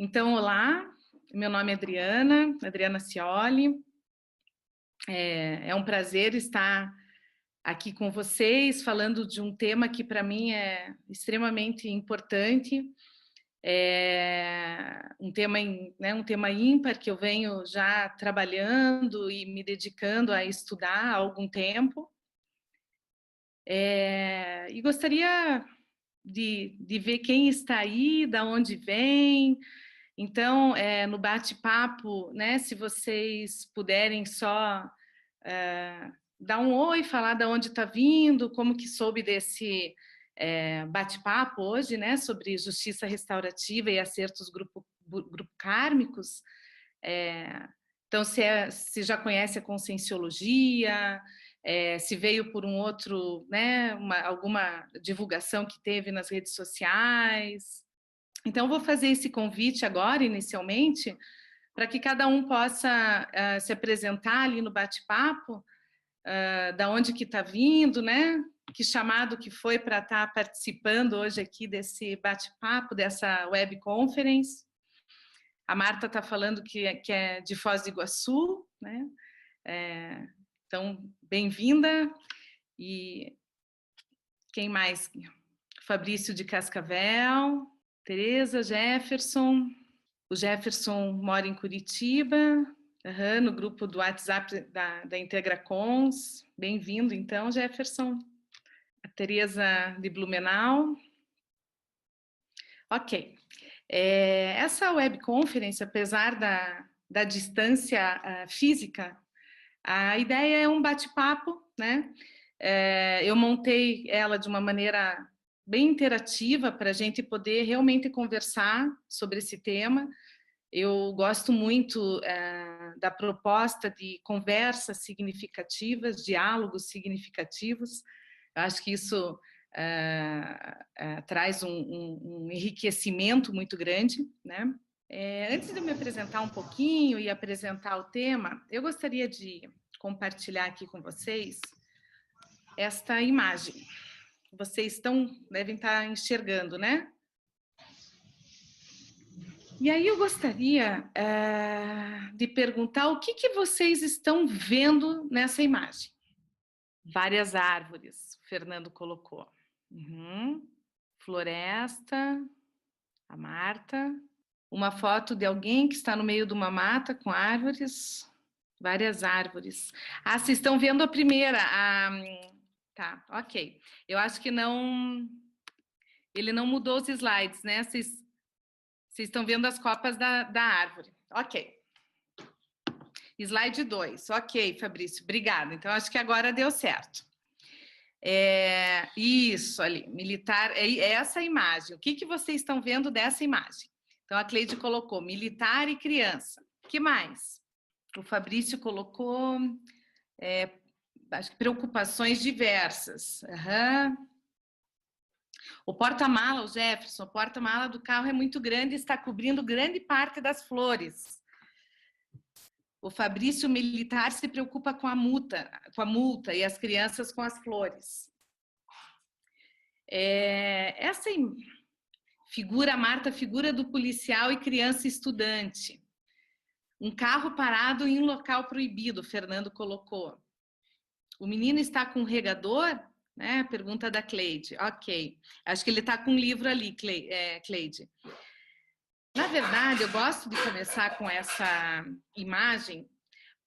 Então, olá, meu nome é Adriana Scioli. É um prazer estar aqui com vocês, falando de um tema que para mim é extremamente importante. É um tema ímpar que eu venho já trabalhando e me dedicando a estudar há algum tempo. E gostaria de ver quem está aí, da onde vem. Então, no bate-papo, né, se vocês puderem só dar um oi, falar de onde está vindo, como que soube desse bate-papo hoje, né, sobre justiça restaurativa e acertos grupo kármicos. Então, se já conhece a conscienciologia, se veio por um outro, né, alguma divulgação que teve nas redes sociais. Então, vou fazer esse convite agora, inicialmente, para que cada um possa se apresentar ali no bate-papo, da onde que está vindo, né? Que chamado que foi para estar participando hoje aqui desse bate-papo, dessa web conference. A Marta está falando que é de Foz do Iguaçu, né? Então, bem-vinda. E quem mais? Fabrício de Cascavel, Tereza, Jefferson. O Jefferson mora em Curitiba, no grupo do WhatsApp da Integracons. Bem-vindo, então, Jefferson. A Tereza de Blumenau. Ok. Essa webconference, apesar da distância física, a ideia é um bate-papo, né? Eu montei ela de uma maneira bem interativa para a gente poder realmente conversar sobre esse tema. Eu gosto muito da proposta de conversas significativas, diálogos significativos. Eu acho que isso traz um enriquecimento muito grande, né? Antes de eu me apresentar um pouquinho e apresentar o tema, eu gostaria de compartilhar aqui com vocês esta imagem. Vocês devem estar enxergando, né? E aí eu gostaria de perguntar o que vocês estão vendo nessa imagem. Várias árvores, o Fernando colocou. Floresta, a Marta. Uma foto de alguém que está no meio de uma mata com árvores. Várias árvores. Ah, vocês estão vendo a primeira. Tá, ok. Eu acho que não... Ele não mudou os slides, né? Vocês estão vendo as copas da árvore. Ok. Slide 2. Ok, Fabrício, obrigada. Então, acho que agora deu certo. Isso ali, militar, é essa imagem. O que vocês estão vendo dessa imagem? Então, a Cleide colocou militar e criança. O que mais? O Fabrício colocou, acho que preocupações diversas. O porta-mala, o Jefferson, o porta-mala do carro é muito grande e está cobrindo grande parte das flores. O Fabrício militar se preocupa com a multa e as crianças com as flores. Essa figura, Marta, figura do policial e criança estudante. Um carro parado em um local proibido, Fernando colocou. O menino está com um regador? Né? Pergunta da Cleide. Ok. Acho que ele está com um livro ali, Cleide. Na verdade, eu gosto de começar com essa imagem,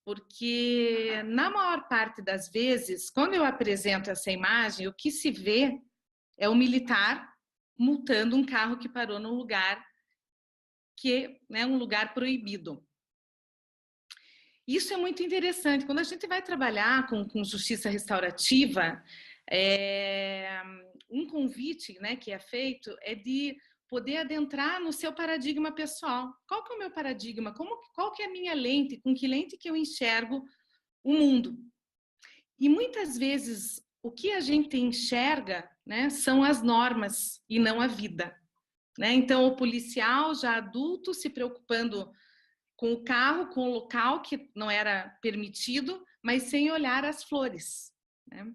porque na maior parte das vezes, quando eu apresento essa imagem, o que se vê é o militar multando um carro que parou num lugar que é um lugar proibido. Isso é muito interessante. Quando a gente vai trabalhar com justiça restaurativa, um convite, né, que é feito é de poder adentrar no seu paradigma pessoal. Qual que é o meu paradigma? Qual que é a minha lente? Com que lente que eu enxergo o mundo? E muitas vezes o que a gente enxerga, né, são as normas e não a vida. Né? Então, o policial já adulto se preocupando com o carro, com o local que não era permitido, mas sem olhar as flores. Né?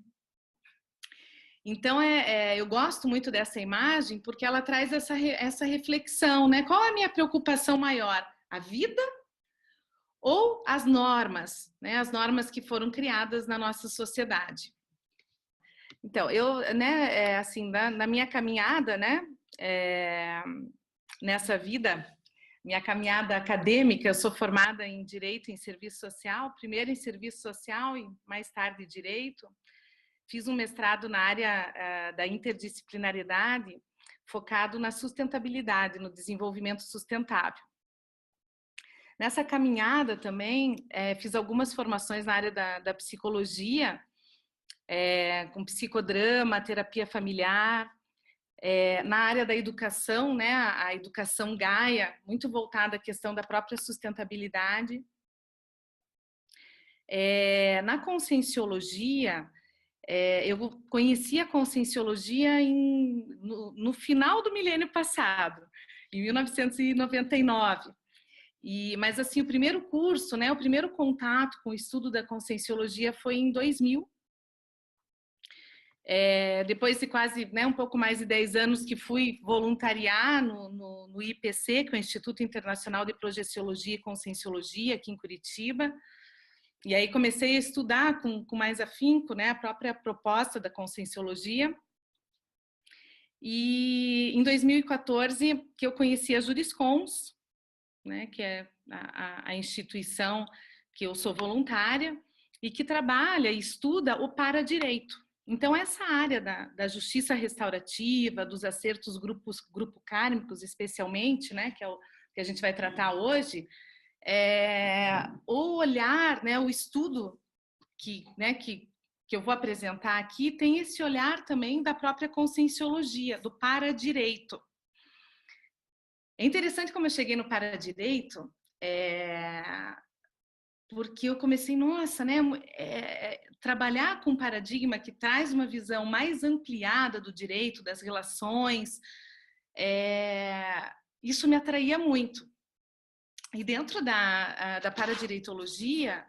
Então, eu gosto muito dessa imagem porque ela traz essa reflexão, né? Qual é a minha preocupação maior? A vida ou as normas, né? As normas que foram criadas na nossa sociedade. Então, né, assim, na minha caminhada, né, nessa vida, minha caminhada acadêmica, eu sou formada em Direito e em Serviço Social, primeiro em Serviço Social e mais tarde Direito. Fiz um mestrado na área da interdisciplinaridade, focado na sustentabilidade, no desenvolvimento sustentável. Nessa caminhada também, fiz algumas formações na área da psicologia, com psicodrama, terapia familiar, na área da educação, né, a educação Gaia, muito voltada à questão da própria sustentabilidade. Na conscienciologia, eu conheci a conscienciologia no final do milênio passado, em 1999. Mas assim, o primeiro curso, né, o primeiro contato com o estudo da conscienciologia foi em 2000. Depois de quase, né, um pouco mais de 10 anos que fui voluntariar no IPC, que é o Instituto Internacional de Projeciologia e Conscienciologia, aqui em Curitiba. E aí comecei a estudar com mais afinco, né, a própria proposta da conscienciologia. E em 2014 que eu conheci a Juriscons, né, que é a instituição que eu sou voluntária e que trabalha e estuda o paradireito. Então, essa área da justiça restaurativa, dos acertos grupo kármicos, especialmente, né, que é o que a gente vai tratar hoje, o olhar, né, o estudo que eu vou apresentar aqui, tem esse olhar também da própria conscienciologia, do paradireito. É interessante como eu cheguei no paradireito, porque eu comecei, nossa, né, trabalhar com um paradigma que traz uma visão mais ampliada do direito, das relações, isso me atraía muito. E dentro da paradireitologia,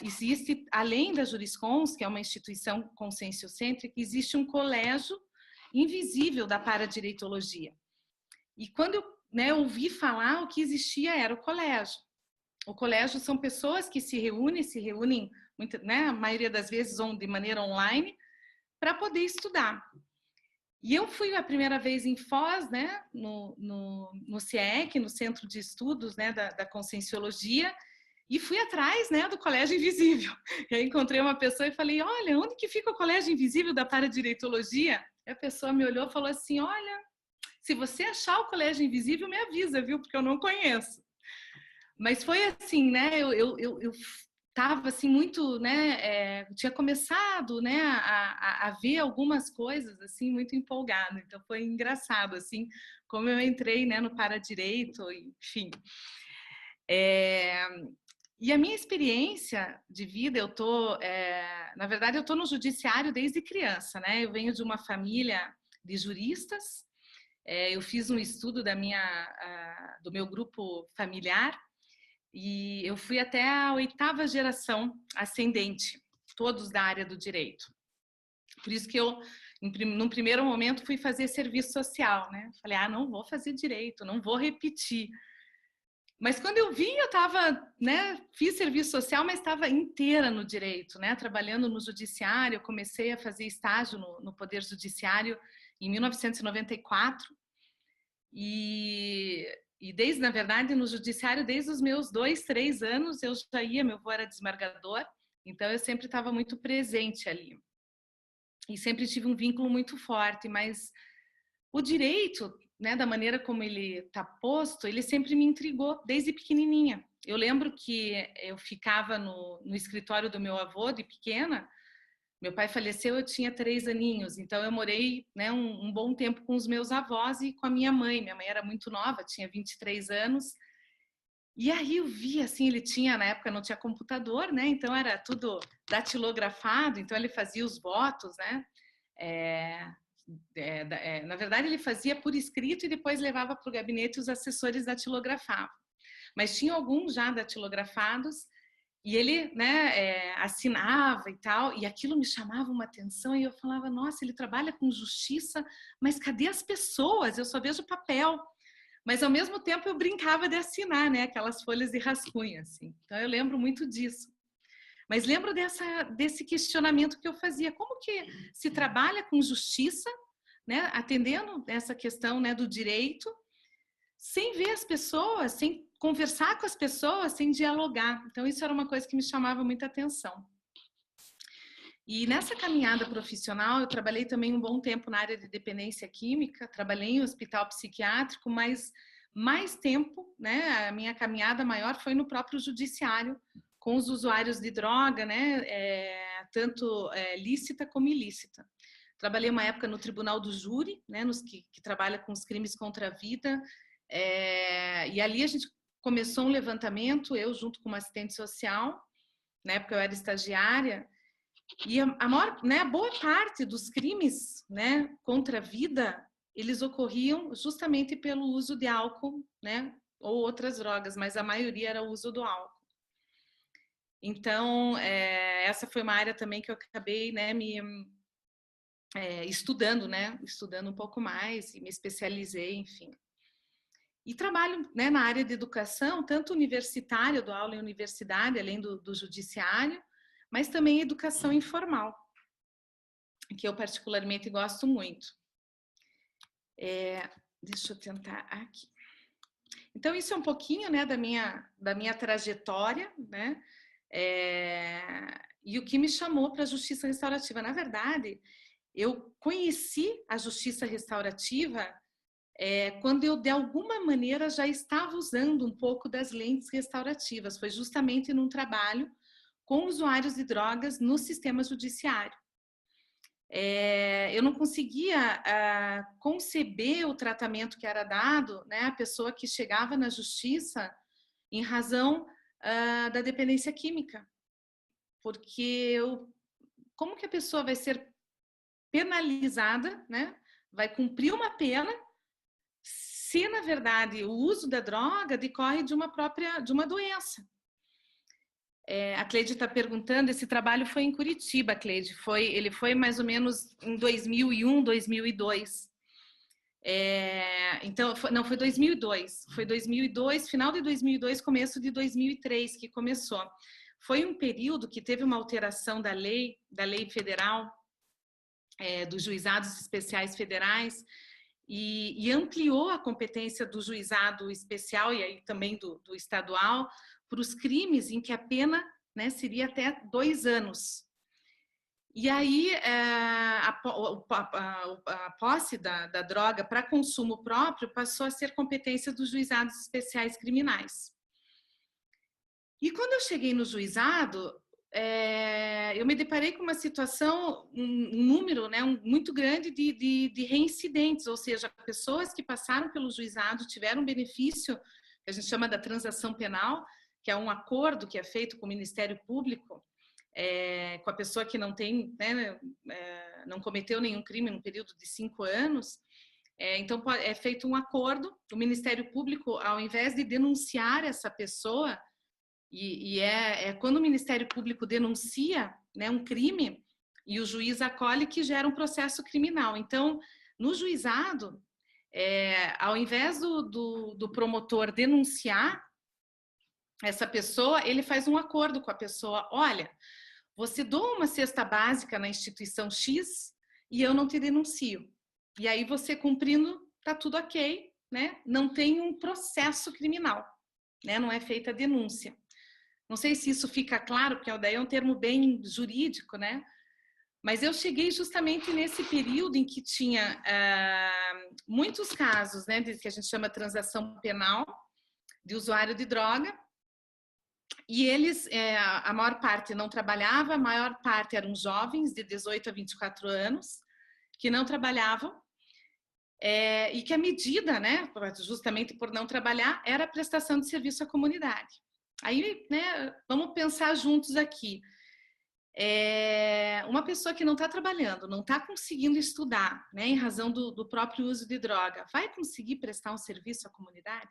existe, além da Juriscons, que é uma instituição conscienciocêntrica, existe um colégio invisível da paradireitologia. E quando eu, né, ouvi falar, o que existia era o colégio. O colégio são pessoas que se reúnem muito, né, a maioria das vezes de maneira online, para poder estudar. E eu fui a primeira vez em Foz, né, no CIEC, no Centro de Estudos, né, da Conscienciologia, e fui atrás, né, do Colégio Invisível. E aí encontrei uma pessoa e falei, olha, onde que fica o Colégio Invisível da Paradireitologia? E a pessoa me olhou e falou assim, olha, se você achar o Colégio Invisível, me avisa, viu, porque eu não conheço. Mas foi assim, né, eu estava assim muito, né, tinha começado, né, a ver algumas coisas assim muito empolgada, então foi engraçado assim como eu entrei, né, no paradireito, enfim. E a minha experiência de vida, na verdade eu tô no judiciário desde criança, né, eu venho de uma família de juristas, eu fiz um estudo do meu grupo familiar. E eu fui até a 8ª geração ascendente, todos da área do direito. Por isso que eu, num primeiro momento, fui fazer serviço social, né? Falei, não vou fazer direito, não vou repetir. Mas quando eu vi, eu estava, né? Fiz serviço social, mas estava inteira no direito, né? Trabalhando no judiciário, eu comecei a fazer estágio no Poder Judiciário em 1994. E desde, na verdade, no judiciário, desde os meus 2, 3 anos, eu já ia, meu avô era desembargador, então eu sempre estava muito presente ali. E sempre tive um vínculo muito forte, mas o direito, né, da maneira como ele está posto, ele sempre me intrigou, desde pequenininha. Eu lembro que eu ficava no escritório do meu avô, de pequena. Meu pai faleceu, eu tinha 3 aninhos, então eu morei, né, um bom tempo com os meus avós e com a minha mãe. Minha mãe era muito nova, tinha 23 anos. E aí eu vi, assim, ele tinha, na época não tinha computador, né, então era tudo datilografado, então ele fazia os votos, né. Na verdade ele fazia por escrito e depois levava para o gabinete, os assessores datilografavam. Mas tinha alguns já datilografados. E ele, né, assinava e tal, e aquilo me chamava uma atenção, e eu falava, nossa, ele trabalha com justiça, mas cadê as pessoas? Eu só vejo papel. Mas, ao mesmo tempo, eu brincava de assinar, né, aquelas folhas de rascunho, assim. Então, eu lembro muito disso. Mas lembro desse questionamento que eu fazia. Como que se trabalha com justiça, né, atendendo essa questão, né, do direito, sem ver as pessoas, sem conversar com as pessoas, sem dialogar. Então, isso era uma coisa que me chamava muita atenção. E nessa caminhada profissional, eu trabalhei também um bom tempo na área de dependência química, trabalhei em hospital psiquiátrico, mas mais tempo, né, a minha caminhada maior foi no próprio judiciário, com os usuários de droga, né, tanto lícita como ilícita. Trabalhei uma época no Tribunal do Júri, né, que trabalha com os crimes contra a vida, e ali a gente começou um levantamento, eu junto com uma assistente social, na época eu era estagiária, e a maior, né, a boa parte dos crimes, né, contra a vida, eles ocorriam justamente pelo uso de álcool, né, ou outras drogas, mas a maioria era o uso do álcool. Então, essa foi uma área também que eu acabei, né, estudando, né, estudando um pouco mais e me especializei, enfim. E trabalho, né, na área de educação, tanto universitária, dou aula em universidade, além do judiciário, mas também educação informal, que eu particularmente gosto muito. Deixa eu tentar aqui. Então, isso é um pouquinho, né, da minha trajetória, né, e o que me chamou para a justiça restaurativa. Na verdade, eu conheci a justiça restaurativa quando eu, de alguma maneira, já estava usando um pouco das lentes restaurativas. Foi justamente num trabalho com usuários de drogas no sistema judiciário. Eu não conseguia conceber o tratamento que era dado, né, à pessoa que chegava na justiça em razão da dependência química. Porque como que a pessoa vai ser penalizada, né, vai cumprir uma pena, se, na verdade, o uso da droga decorre de uma doença. A Cleide está perguntando, esse trabalho foi em Curitiba, Cleide, ele foi mais ou menos em 2001, 2002. Então, não, foi 2002. Foi 2002, final de 2002, começo de 2003 que começou. Foi um período que teve uma alteração da lei federal, dos juizados especiais federais, e ampliou a competência do juizado especial e aí também do estadual para os crimes em que a pena, né, seria até 2 anos. E aí a posse da droga para consumo próprio passou a ser competência dos juizados especiais criminais. E quando eu cheguei no juizado, eu me deparei com uma situação, um número, né, muito grande de reincidentes, ou seja, pessoas que passaram pelo juizado, tiveram benefício, que a gente chama da transação penal, que é um acordo que é feito com o Ministério Público, com a pessoa que não tem, né, não cometeu nenhum crime no período de 5 anos. Então, é feito um acordo, o Ministério Público, ao invés de denunciar essa pessoa, quando o Ministério Público denuncia, né, um crime e o juiz acolhe, que gera um processo criminal. Então, no juizado, ao invés do promotor denunciar essa pessoa, ele faz um acordo com a pessoa. Olha, você doa uma cesta básica na instituição X e eu não te denuncio. E aí você cumprindo, tá tudo ok, né? Não tem um processo criminal, né? Não é feita a denúncia. Não sei se isso fica claro, porque daí é um termo bem jurídico, né? Mas eu cheguei justamente nesse período em que tinha muitos casos, né, que a gente chama de transação penal de usuário de droga, e eles, a maior parte não trabalhava, a maior parte eram jovens de 18 a 24 anos, que não trabalhavam, e que a medida, né, justamente por não trabalhar, era a prestação de serviço à comunidade. Aí, né, vamos pensar juntos aqui. Uma pessoa que não está trabalhando, não está conseguindo estudar, né, em razão do próprio uso de droga, vai conseguir prestar um serviço à comunidade?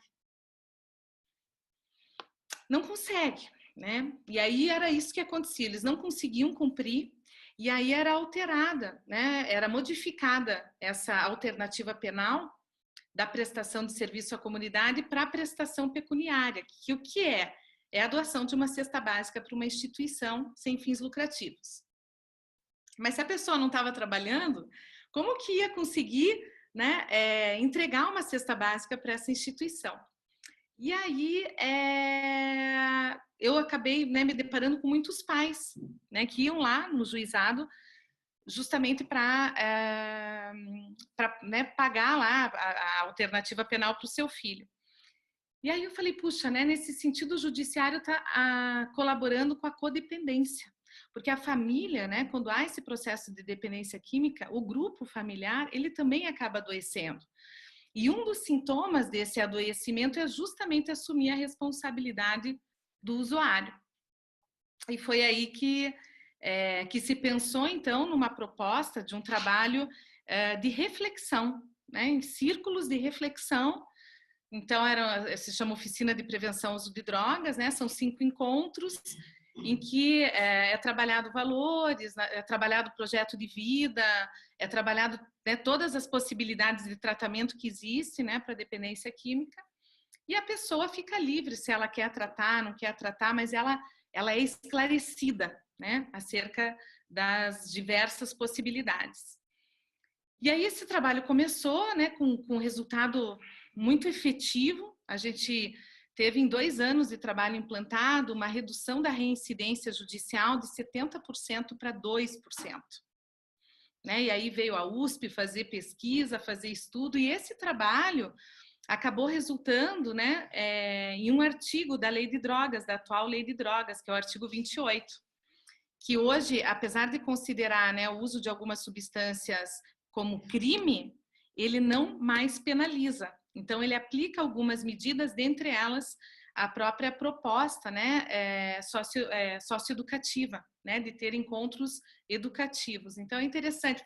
Não consegue, né? E aí era isso que acontecia, eles não conseguiam cumprir, e aí era alterada, né? Era modificada essa alternativa penal da prestação de serviço à comunidade para a prestação pecuniária, que o que é? É a doação de uma cesta básica para uma instituição sem fins lucrativos. Mas se a pessoa não estava trabalhando, como que ia conseguir, né, entregar uma cesta básica para essa instituição? E aí eu acabei, né, me deparando com muitos pais, né, que iam lá no juizado justamente para né, pagar lá a alternativa penal para o seu filho. E aí eu falei, puxa, né, nesse sentido o judiciário está colaborando com a codependência, porque a família, né, quando há esse processo de dependência química, o grupo familiar, ele também acaba adoecendo. E um dos sintomas desse adoecimento é justamente assumir a responsabilidade do usuário. E foi aí que se pensou, então, numa proposta de um trabalho de reflexão, né, em círculos de reflexão. Então, se chama Oficina de Prevenção ao Uso de Drogas, né? São 5 encontros em que é trabalhado valores, é trabalhado projeto de vida, é trabalhado, né, todas as possibilidades de tratamento que existe, né, para dependência química, e a pessoa fica livre se ela quer tratar, não quer tratar, mas ela é esclarecida, né, acerca das diversas possibilidades. E aí esse trabalho começou, né, com um resultado muito efetivo. A gente teve em 2 anos de trabalho implantado uma redução da reincidência judicial de 70% para 2%. Né? E aí veio a USP fazer pesquisa, fazer estudo, e esse trabalho acabou resultando, né, em um artigo da Lei de Drogas, da atual Lei de Drogas, que é o artigo 28, que hoje, apesar de considerar, né, o uso de algumas substâncias como crime, ele não mais penaliza. Então, ele aplica algumas medidas, dentre elas a própria proposta, né, socioeducativa, né, de ter encontros educativos. Então, é interessante,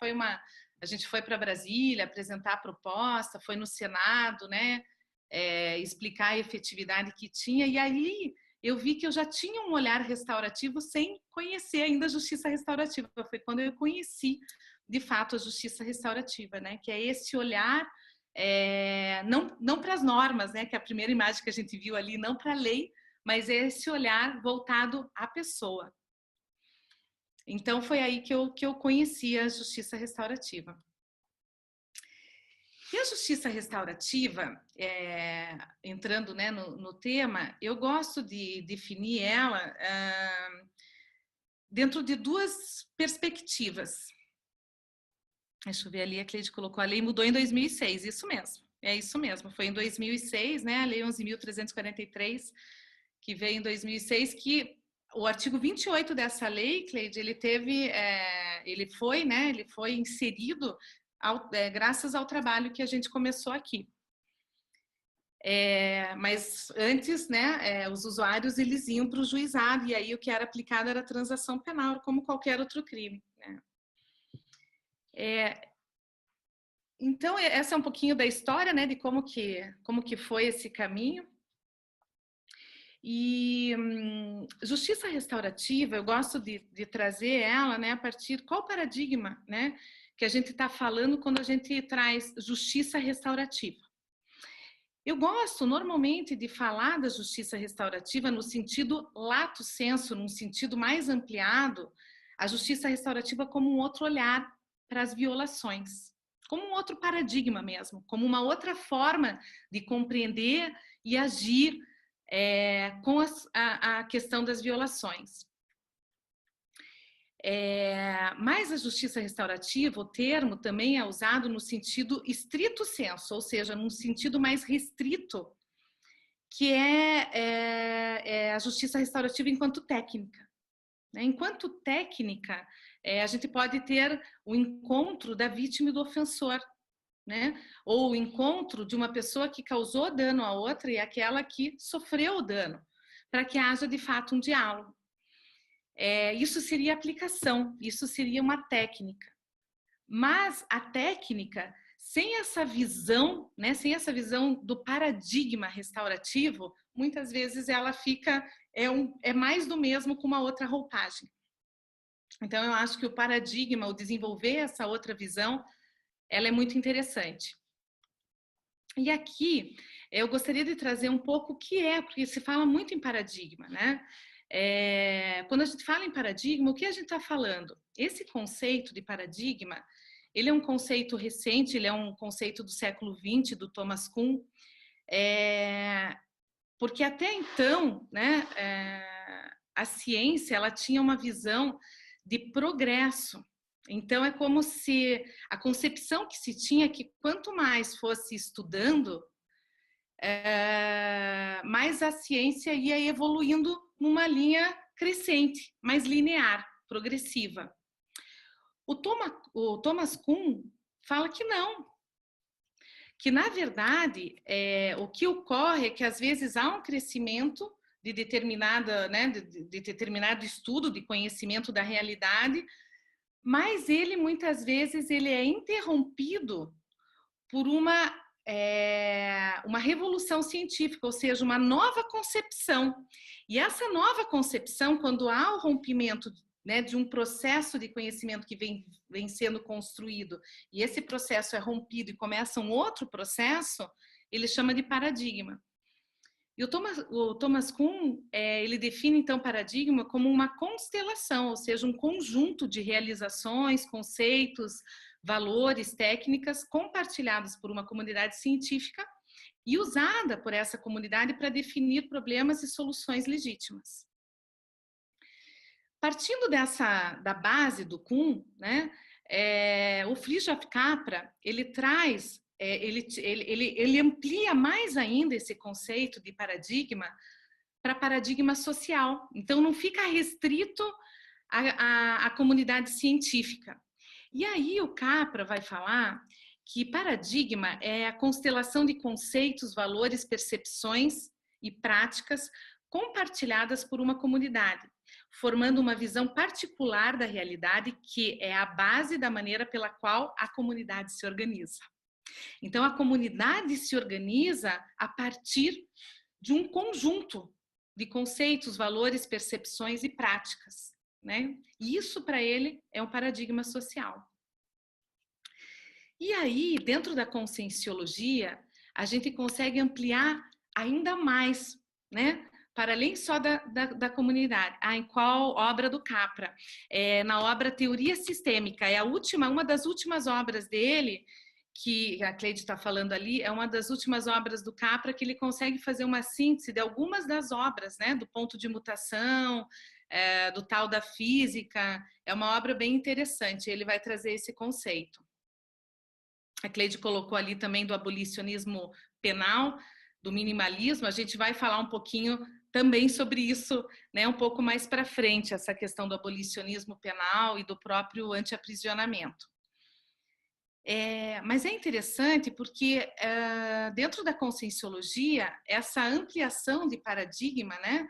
a gente foi para Brasília apresentar a proposta, foi no Senado, né, explicar a efetividade que tinha, e aí eu vi que eu já tinha um olhar restaurativo sem conhecer ainda a justiça restaurativa. Foi quando eu conheci, de fato, a justiça restaurativa, né? Que é esse olhar, não para as normas, né? Que é a primeira imagem que a gente viu ali, não para a lei, mas é esse olhar voltado à pessoa. Então, foi aí que eu conheci a justiça restaurativa. E a justiça restaurativa, entrando, né, no tema, eu gosto de definir ela dentro de 2 perspectivas. Deixa eu ver ali, a Cleide colocou, a lei mudou em 2006, isso mesmo, é isso mesmo, foi em 2006, né, a lei 11.343, que veio em 2006, que o artigo 28 dessa lei, Cleide, ele foi inserido graças ao trabalho que a gente começou aqui. Mas antes, né, os usuários eles iam para o juizado, e aí o que era aplicado era a transação penal, como qualquer outro crime, né? Então, essa é um pouquinho da história, né, de como que foi esse caminho. E justiça restaurativa, eu gosto de trazer ela, né, a partir, qual paradigma, né, que a gente está falando quando a gente traz justiça restaurativa. Eu gosto normalmente de falar da justiça restaurativa no sentido lato sensu, num sentido mais ampliado, a justiça restaurativa como um outro olhar para as violações, como um outro paradigma mesmo, como uma outra forma de compreender e agir com a questão das violações. Mas a justiça restaurativa, o termo também é usado no sentido estrito sensu, ou seja, num sentido mais restrito, que é a justiça restaurativa enquanto técnica. Enquanto técnica, a gente pode ter o encontro da vítima e do ofensor, né? Ou o encontro de uma pessoa que causou dano a outra e aquela que sofreu o dano, para que haja de fato um diálogo. Isso seria aplicação, isso seria uma técnica. Mas a técnica sem essa visão, né, sem essa visão do paradigma restaurativo, muitas vezes ela fica, é mais do mesmo com uma outra roupagem. Então, eu acho que o paradigma, o desenvolver essa outra visão, ela é muito interessante. E aqui, eu gostaria de trazer um pouco o que é, porque se fala muito em paradigma, né? Quando a gente fala em paradigma, o que a gente está falando? Esse conceito de paradigma, ele é um conceito recente, ele é um conceito do século XX, do Thomas Kuhn, porque até então, né, a ciência, ela tinha uma visão de progresso. Então, é como se a concepção que se tinha é que quanto mais fosse estudando, mais a ciência ia evoluindo numa linha crescente, mais linear, progressiva. O Thomas Kuhn fala que não, que na verdade o que ocorre é que às vezes há um crescimento de determinada, né, de determinado estudo, de conhecimento da realidade, mas ele muitas vezes ele é interrompido por uma revolução científica, ou seja, uma nova concepção. E essa nova concepção, quando há o rompimento, né, de um processo de conhecimento que vem sendo construído, e esse processo é rompido e começa um outro processo, ele chama de paradigma. E o Thomas Kuhn, ele define, então, paradigma como uma constelação, ou seja, um conjunto de realizações, conceitos, valores, técnicas compartilhados por uma comunidade científica e usada por essa comunidade para definir problemas e soluções legítimas. Partindo da base do Kuhn, né, o Fritjof Capra, ele traz, ele amplia mais ainda esse conceito de paradigma para paradigma social. Então, não fica restrito à comunidade científica. E aí o Capra vai falar que paradigma é a constelação de conceitos, valores, percepções e práticas compartilhadas por uma comunidade, formando uma visão particular da realidade que é a base da maneira pela qual a comunidade se organiza. Então, a comunidade se organiza a partir de um conjunto de conceitos, valores, percepções e práticas, né? E isso, para ele, é um paradigma social. E aí, dentro da conscienciologia, a gente consegue ampliar ainda mais, né? Para além só da comunidade. Em qual obra do Capra? Na obra Teoria Sistêmica, é uma das últimas obras dele, que a Cleide está falando ali, é uma das últimas obras do Capra, que ele consegue fazer uma síntese de algumas das obras, né? Do ponto de mutação, do tal da física. É uma obra bem interessante, ele vai trazer esse conceito. A Cleide colocou ali também do abolicionismo penal, do minimalismo. A gente vai falar um pouquinho também sobre isso, né, um pouco mais para frente, essa questão do abolicionismo penal e do próprio antiaprisionamento. Mas é interessante porque dentro da conscienciologia, essa ampliação de paradigma, né,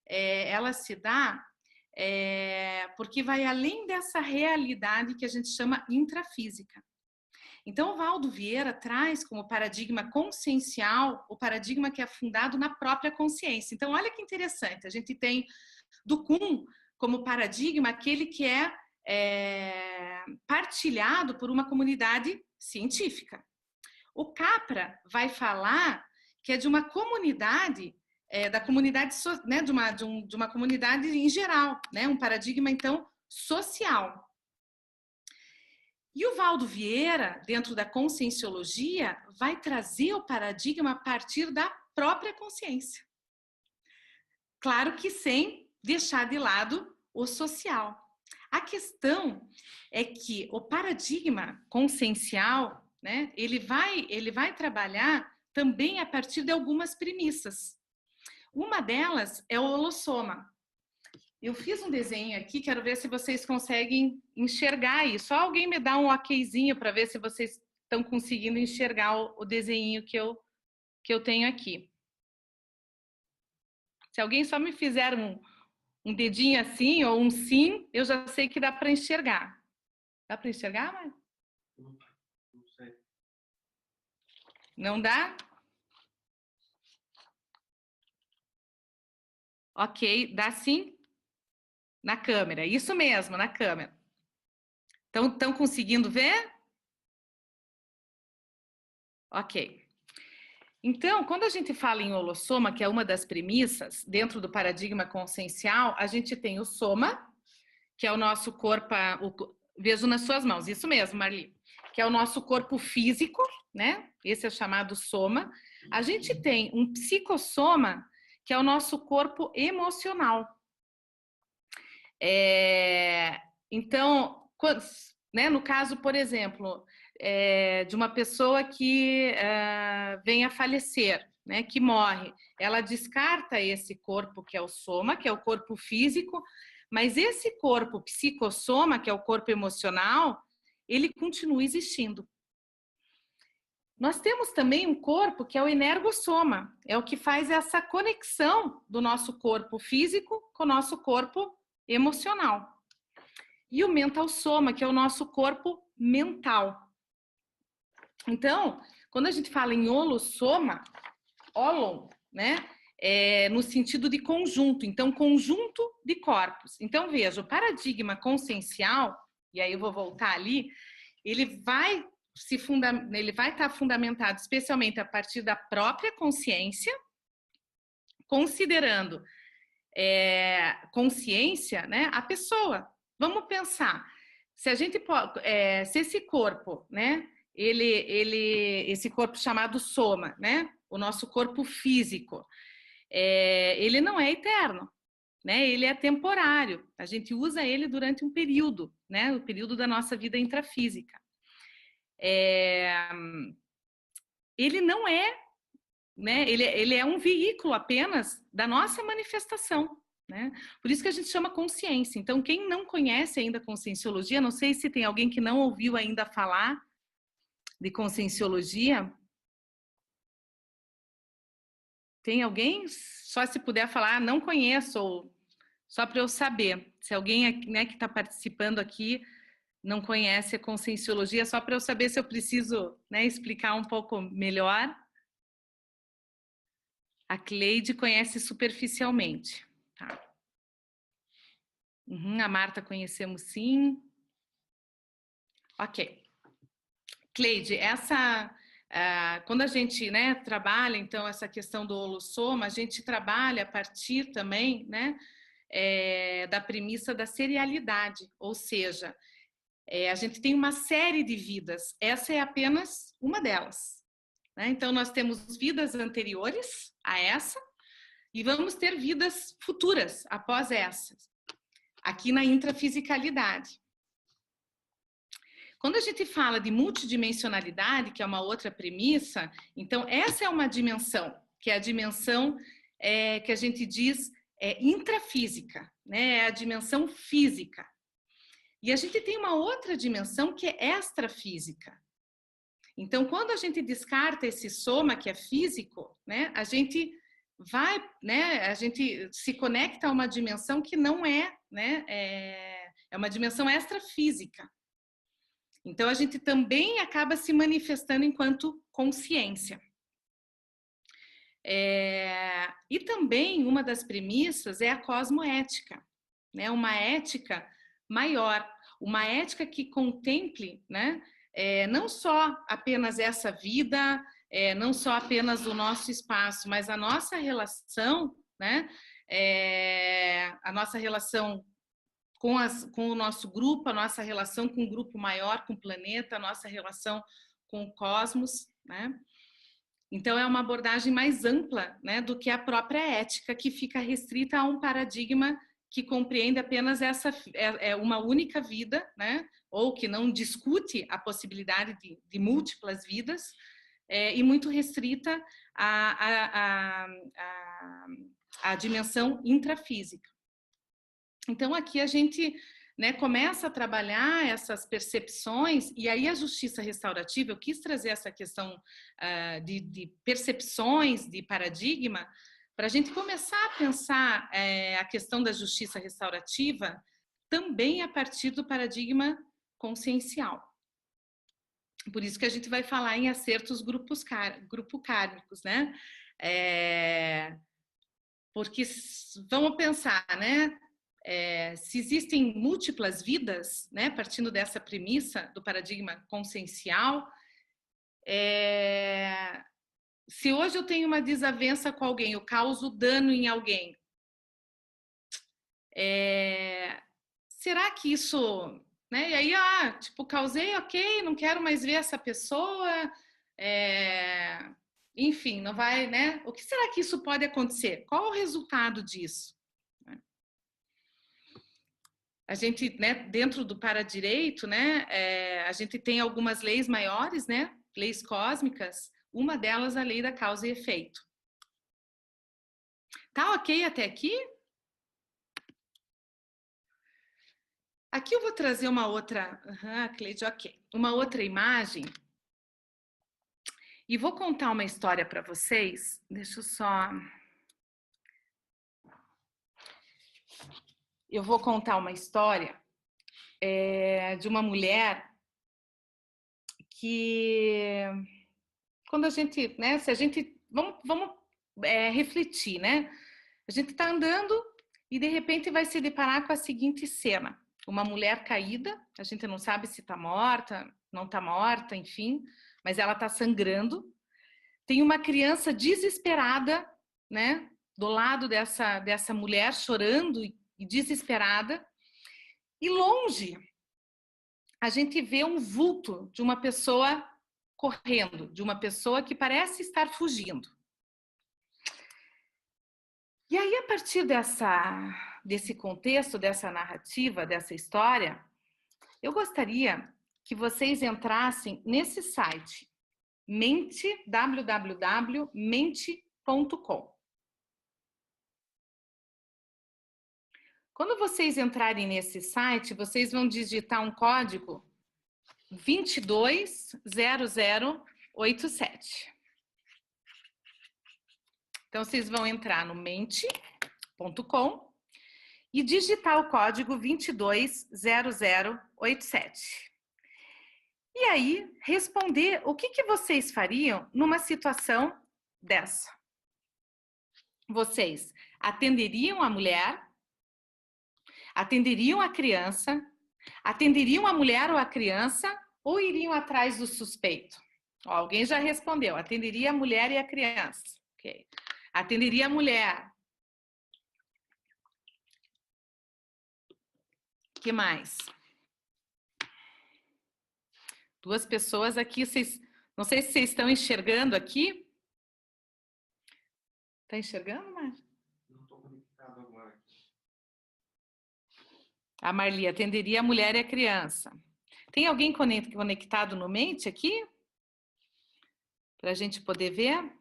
ela se dá porque vai além dessa realidade que a gente chama intrafísica. Então, o Valdo Vieira traz como paradigma consciencial o paradigma que é fundado na própria consciência. Então, olha que interessante, a gente tem do Kuhn como paradigma aquele que é partilhado por uma comunidade científica. O Capra vai falar que é de uma comunidade, da comunidade, né, de uma comunidade em geral, né, um paradigma, então, social. E o Valdo Vieira, dentro da conscienciologia, vai trazer o paradigma a partir da própria consciência. Claro que sem deixar de lado o social. A questão é que o paradigma consciencial, né, ele vai trabalhar também a partir de algumas premissas. Uma delas é o holossoma. Eu fiz um desenho aqui, quero ver se vocês conseguem enxergar isso. Só alguém me dá um okzinho para ver se vocês estão conseguindo enxergar o desenho que eu tenho aqui. Se alguém só me fizer um dedinho assim ou um sim, eu já sei que dá para enxergar. Dá para enxergar, mas? Não sei. Não dá? Ok, dá sim? Na câmera, isso mesmo, na câmera. Estão conseguindo ver? Ok. Então, quando a gente fala em holossoma, que é uma das premissas dentro do paradigma consciencial, a gente tem o soma, que é o nosso corpo, vejo nas suas mãos, isso mesmo, Marli, que é o nosso corpo físico, né? Esse é chamado soma. A gente tem um psicossoma, que é o nosso corpo emocional. Então, né, no caso, por exemplo, de uma pessoa que vem a falecer, né, que morre, ela descarta esse corpo que é o soma, que é o corpo físico, mas esse corpo psicossoma, que é o corpo emocional, ele continua existindo. Nós temos também um corpo que é o energossoma, é o que faz essa conexão do nosso corpo físico com o nosso corpo emocional. E o mental soma, que é o nosso corpo mental. Então, quando a gente fala em holossoma, holon, né? No sentido de conjunto, então conjunto de corpos. Então veja, o paradigma consciencial, e aí eu vou voltar ali, ele vai estar fundamentado especialmente a partir da própria consciência, considerando consciência, né, a pessoa. Vamos pensar, se a gente se esse corpo, né, esse corpo chamado soma, né, o nosso corpo físico, ele não é eterno, né? Ele é temporário. A gente usa ele durante um período, né? O período da nossa vida intrafísica. Ele não é, né? Ele é um veículo apenas da nossa manifestação, né? Por isso que a gente chama consciência. Então, quem não conhece ainda a conscienciologia, não sei se tem alguém que não ouviu ainda falar de conscienciologia. Tem alguém? Só se puder falar, não conheço, ou só para eu saber. Se alguém, né, que está participando aqui não conhece a conscienciologia, só para eu saber se eu preciso, né, explicar um pouco melhor. A Cleide conhece superficialmente. Tá. A Marta conhecemos sim. Ok. Cleide, quando a gente, né, trabalha, então, essa questão do holossoma, a gente trabalha a partir também, né, da premissa da serialidade, ou seja, a gente tem uma série de vidas, essa é apenas uma delas. Né? Então, nós temos vidas anteriores a essa e vamos ter vidas futuras após essas, aqui na intrafisicalidade. Quando a gente fala de multidimensionalidade, que é uma outra premissa, então essa é uma dimensão, que é a dimensão que a gente diz intrafísica, né? É a dimensão física. E a gente tem uma outra dimensão que é extrafísica. Então, quando a gente descarta esse soma que é físico, né, a gente vai, né, a gente se conecta a uma dimensão que não é, né, é uma dimensão extrafísica. Então, a gente também acaba se manifestando enquanto consciência. E também uma das premissas é a cosmoética, né, uma ética maior, uma ética que contemple, né, não só apenas essa vida, não só apenas o nosso espaço, mas a nossa relação, né, a nossa relação com o nosso grupo, a nossa relação com um grupo maior, com o planeta, a nossa relação com o cosmos, né? Então, é uma abordagem mais ampla, né, do que a própria ética, que fica restrita a um paradigma que compreende apenas uma única vida, né, ou que não discute a possibilidade de múltiplas vidas, e muito restrita à dimensão intrafísica. Então, aqui a gente, né, começa a trabalhar essas percepções, e aí a justiça restaurativa, eu quis trazer essa questão de percepções, de paradigma, para a gente começar a pensar a questão da justiça restaurativa também a partir do paradigma consciencial. Por isso que a gente vai falar em acertos grupo kármicos, né? Porque vamos pensar, né? Se existem múltiplas vidas, né? Partindo dessa premissa do paradigma consciencial, se hoje eu tenho uma desavença com alguém, eu causo dano em alguém, será que isso, né? E aí, tipo, causei, ok, não quero mais ver essa pessoa, enfim, não vai, né? O que será que isso pode acontecer? Qual o resultado disso? A gente, né, dentro do paradireito, né, a gente tem algumas leis maiores, né, leis cósmicas, uma delas a lei da causa e efeito. Tá ok até aqui? Aqui eu vou trazer uma outra, Cleide, ok, uma outra imagem e vou contar uma história para vocês. Deixa eu só... Eu vou contar uma história de uma mulher que, quando a gente, né, se a gente, vamos refletir, né? A gente está andando e de repente vai se deparar com a seguinte cena: uma mulher caída, a gente não sabe se está morta, não está morta, enfim, mas ela está sangrando. Tem uma criança desesperada, né, do lado dessa mulher, chorando e desesperada. E longe, a gente vê um vulto de uma pessoa correndo, de uma pessoa que parece estar fugindo. E aí, a partir desse contexto, dessa narrativa, dessa história, eu gostaria que vocês entrassem nesse site, www.mente.com. Quando vocês entrarem nesse site, vocês vão digitar um código 220087. Então, vocês vão entrar no mente.com e digitar o código 220087. E aí, responder o que vocês fariam numa situação dessa. Vocês atenderiam a mulher, atenderiam a criança, atenderiam a mulher ou a criança, ou iriam atrás do suspeito? Ó, alguém já respondeu, atenderia a mulher e a criança. Okay. Atenderia a mulher. O que mais? Duas pessoas aqui, não sei se vocês estão enxergando aqui. Está enxergando, Marli? Não estou conectado agora. A Marli atenderia a mulher e a criança. Tem alguém conectado no Mente aqui? Para a gente poder ver?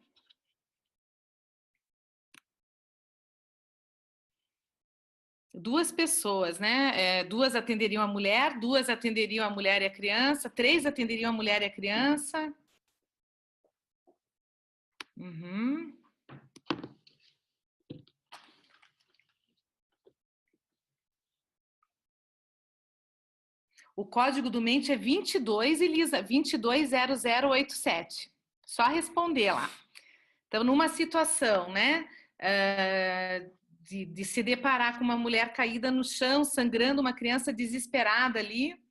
Duas pessoas, né? Duas atenderiam a mulher, duas atenderiam a mulher e a criança, três atenderiam a mulher e a criança. Uhum. O código do Mente é 22, Elisa, 220087. Só responder lá. Então, numa situação, né, de se deparar com uma mulher caída no chão, sangrando, uma criança desesperada ali,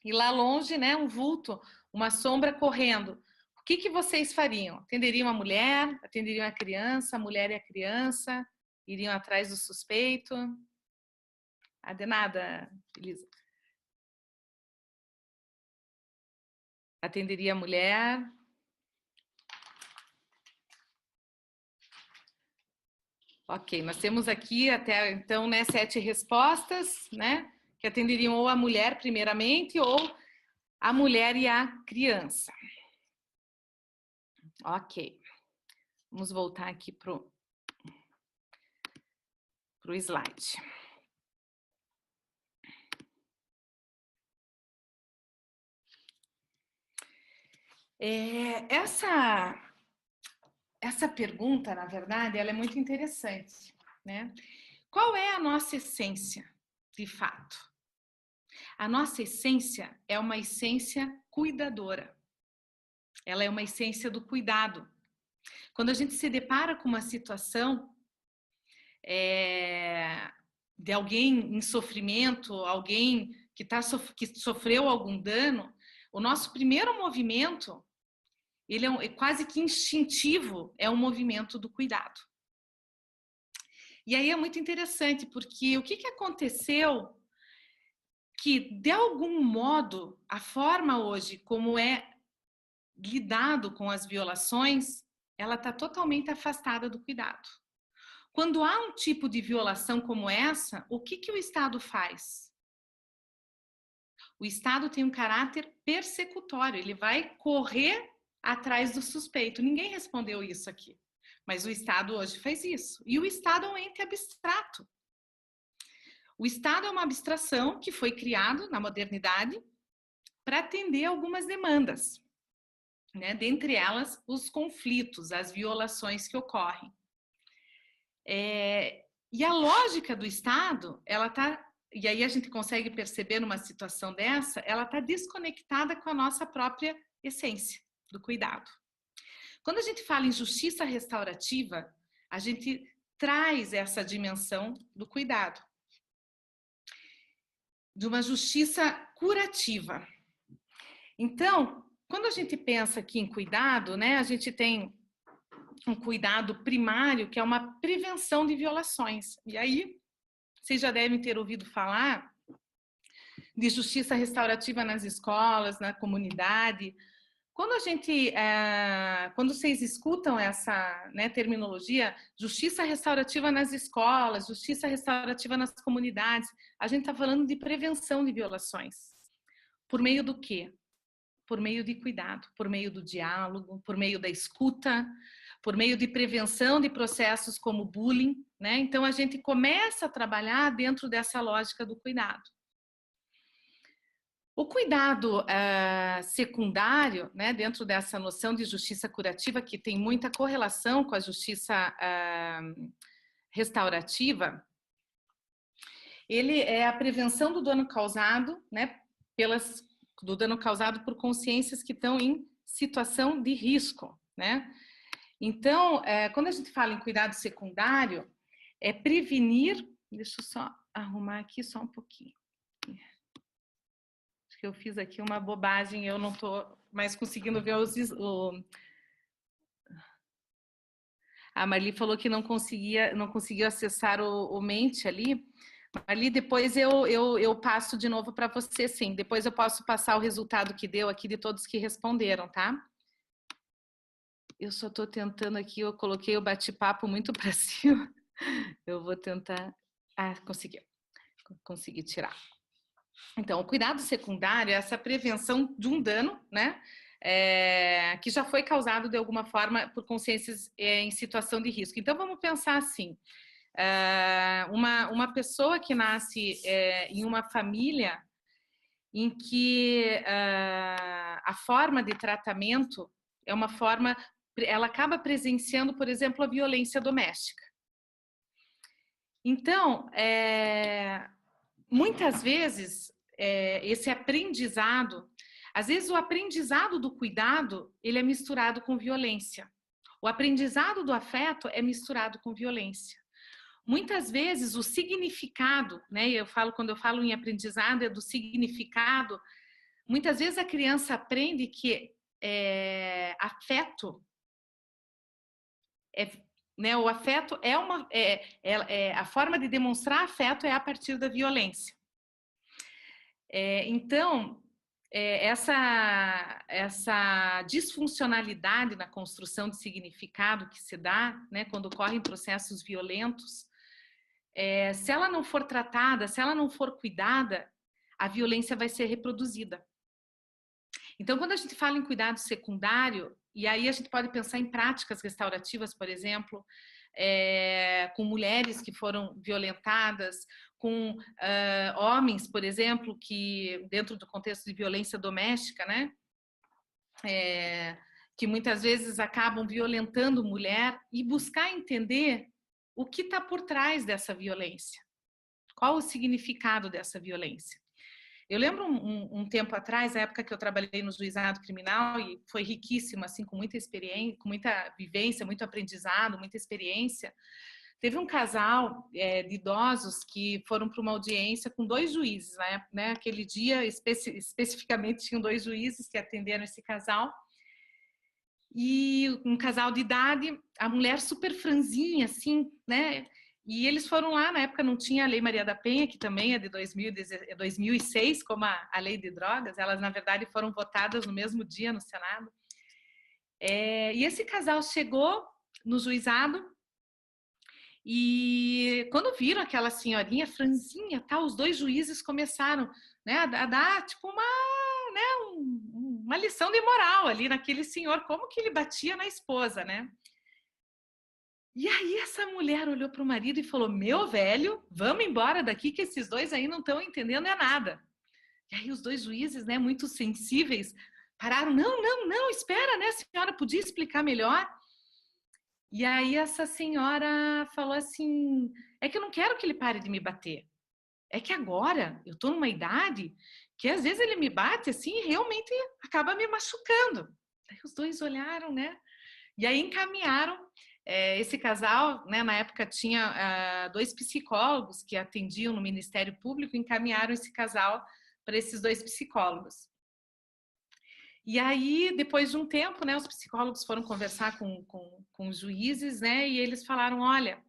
e lá longe, né, um vulto, uma sombra correndo. O que vocês fariam? Atenderiam a mulher, atenderiam a criança, a mulher e a criança, iriam atrás do suspeito? De nada, Elisa. Atenderia a mulher. Ok, nós temos aqui até então, né, 7 respostas, né, que atenderiam ou a mulher primeiramente ou a mulher e a criança. Ok, vamos voltar aqui pro slide. Essa pergunta, na verdade, ela é muito interessante, né? Qual é a nossa essência, de fato? A nossa essência é uma essência cuidadora. Ela é uma essência do cuidado. Quando a gente se depara com uma situação de alguém em sofrimento, alguém que sofreu algum dano, o nosso primeiro movimento, ele é quase que instintivo, é o movimento do cuidado. E aí é muito interessante, porque o que aconteceu que, de algum modo, a forma hoje como é lidado com as violações, ela está totalmente afastada do cuidado. Quando há um tipo de violação como essa, o que o Estado faz? O Estado tem um caráter persecutório, ele vai correr atrás do suspeito. Ninguém respondeu isso aqui, mas o Estado hoje faz isso. E o Estado é um ente abstrato. O Estado é uma abstração que foi criado na modernidade para atender algumas demandas, né? Dentre elas, os conflitos, as violações que ocorrem. E a lógica do Estado, ela está, e aí a gente consegue perceber numa situação dessa, ela está desconectada com a nossa própria essência do cuidado. Quando a gente fala em justiça restaurativa, a gente traz essa dimensão do cuidado, de uma justiça curativa. Então, quando a gente pensa aqui em cuidado, né, a gente tem um cuidado primário, que é uma prevenção de violações. E aí, vocês já devem ter ouvido falar de justiça restaurativa nas escolas, na comunidade. Quando vocês escutam essa, né, terminologia, justiça restaurativa nas escolas, justiça restaurativa nas comunidades, a gente está falando de prevenção de violações. Por meio do quê? Por meio de cuidado, por meio do diálogo, por meio da escuta, por meio de prevenção de processos como bullying, né? Então a gente começa a trabalhar dentro dessa lógica do cuidado. O cuidado secundário, né, dentro dessa noção de justiça curativa, que tem muita correlação com a justiça restaurativa, ele é a prevenção do dano causado, né, do dano causado por consciências que estão em situação de risco, né? Então, quando a gente fala em cuidado secundário, é prevenir. Deixa eu só arrumar aqui só um pouquinho. Acho que eu fiz aqui uma bobagem, eu não estou mais conseguindo ver A Marli falou que não conseguiu acessar o Mente ali. Ali depois eu passo de novo para você, sim. Depois eu posso passar o resultado que deu aqui de todos que responderam, tá? Eu só estou tentando aqui, eu coloquei o bate-papo muito para cima. Eu vou tentar... Ah, consegui tirar. Então, o cuidado secundário é essa prevenção de um dano, né? Que já foi causado de alguma forma por consciências em situação de risco. Então, vamos pensar assim. Uma pessoa que nasce em uma família em que a forma de tratamento é uma forma... Ela acaba presenciando, por exemplo, a violência doméstica. Então, muitas vezes, esse aprendizado, às vezes o aprendizado do cuidado, ele é misturado com violência. O aprendizado do afeto é misturado com violência. Muitas vezes o significado, né, quando eu falo em aprendizado, é do significado. Muitas vezes a criança aprende que afeto né, o afeto a forma de demonstrar afeto é a partir da violência. Então, essa disfuncionalidade na construção de significado que se dá, né, quando ocorrem processos violentos, se ela não for tratada, se ela não for cuidada, a violência vai ser reproduzida. Então, quando a gente fala em cuidado secundário, e aí a gente pode pensar em práticas restaurativas, por exemplo, com mulheres que foram violentadas, com homens, por exemplo, que dentro do contexto de violência doméstica, né, que muitas vezes acabam violentando mulher, e buscar entender o que está por trás dessa violência, qual o significado dessa violência. Eu lembro um tempo atrás, a época que eu trabalhei no juizado criminal, e foi riquíssimo, assim, com muita experiência, com muita vivência, muito aprendizado, muita experiência. Teve um casal de idosos que foram para uma audiência com 2 juízes, né? Aquele dia, especificamente, tinham 2 juízes que atenderam esse casal. E um casal de idade, a mulher super franzinha, assim, né? E eles foram lá, na época não tinha a Lei Maria da Penha, que também é de 2006, como a Lei de Drogas, elas, na verdade, foram votadas no mesmo dia no Senado. E esse casal chegou no juizado e quando viram aquela senhorinha franzinha, tá, os 2 juízes começaram, né, a dar tipo uma lição de moral ali naquele senhor, como que ele batia na esposa, né? E aí essa mulher olhou para o marido e falou: meu velho, vamos embora daqui que esses 2 aí não estão entendendo nada. E aí os 2 juízes, né, muito sensíveis, pararam: não, espera, né, a senhora podia explicar melhor? E aí essa senhora falou assim: é que eu não quero que ele pare de me bater. É que agora eu estou numa idade que às vezes ele me bate assim e realmente acaba me machucando. Aí os 2 olharam, né? E aí encaminharam esse casal, né? Na época tinha 2 psicólogos que atendiam no Ministério Público, encaminharam esse casal para esses 2 psicólogos. E aí, depois de um tempo, né, os psicólogos foram conversar com os juízes, né? E eles falaram: olha,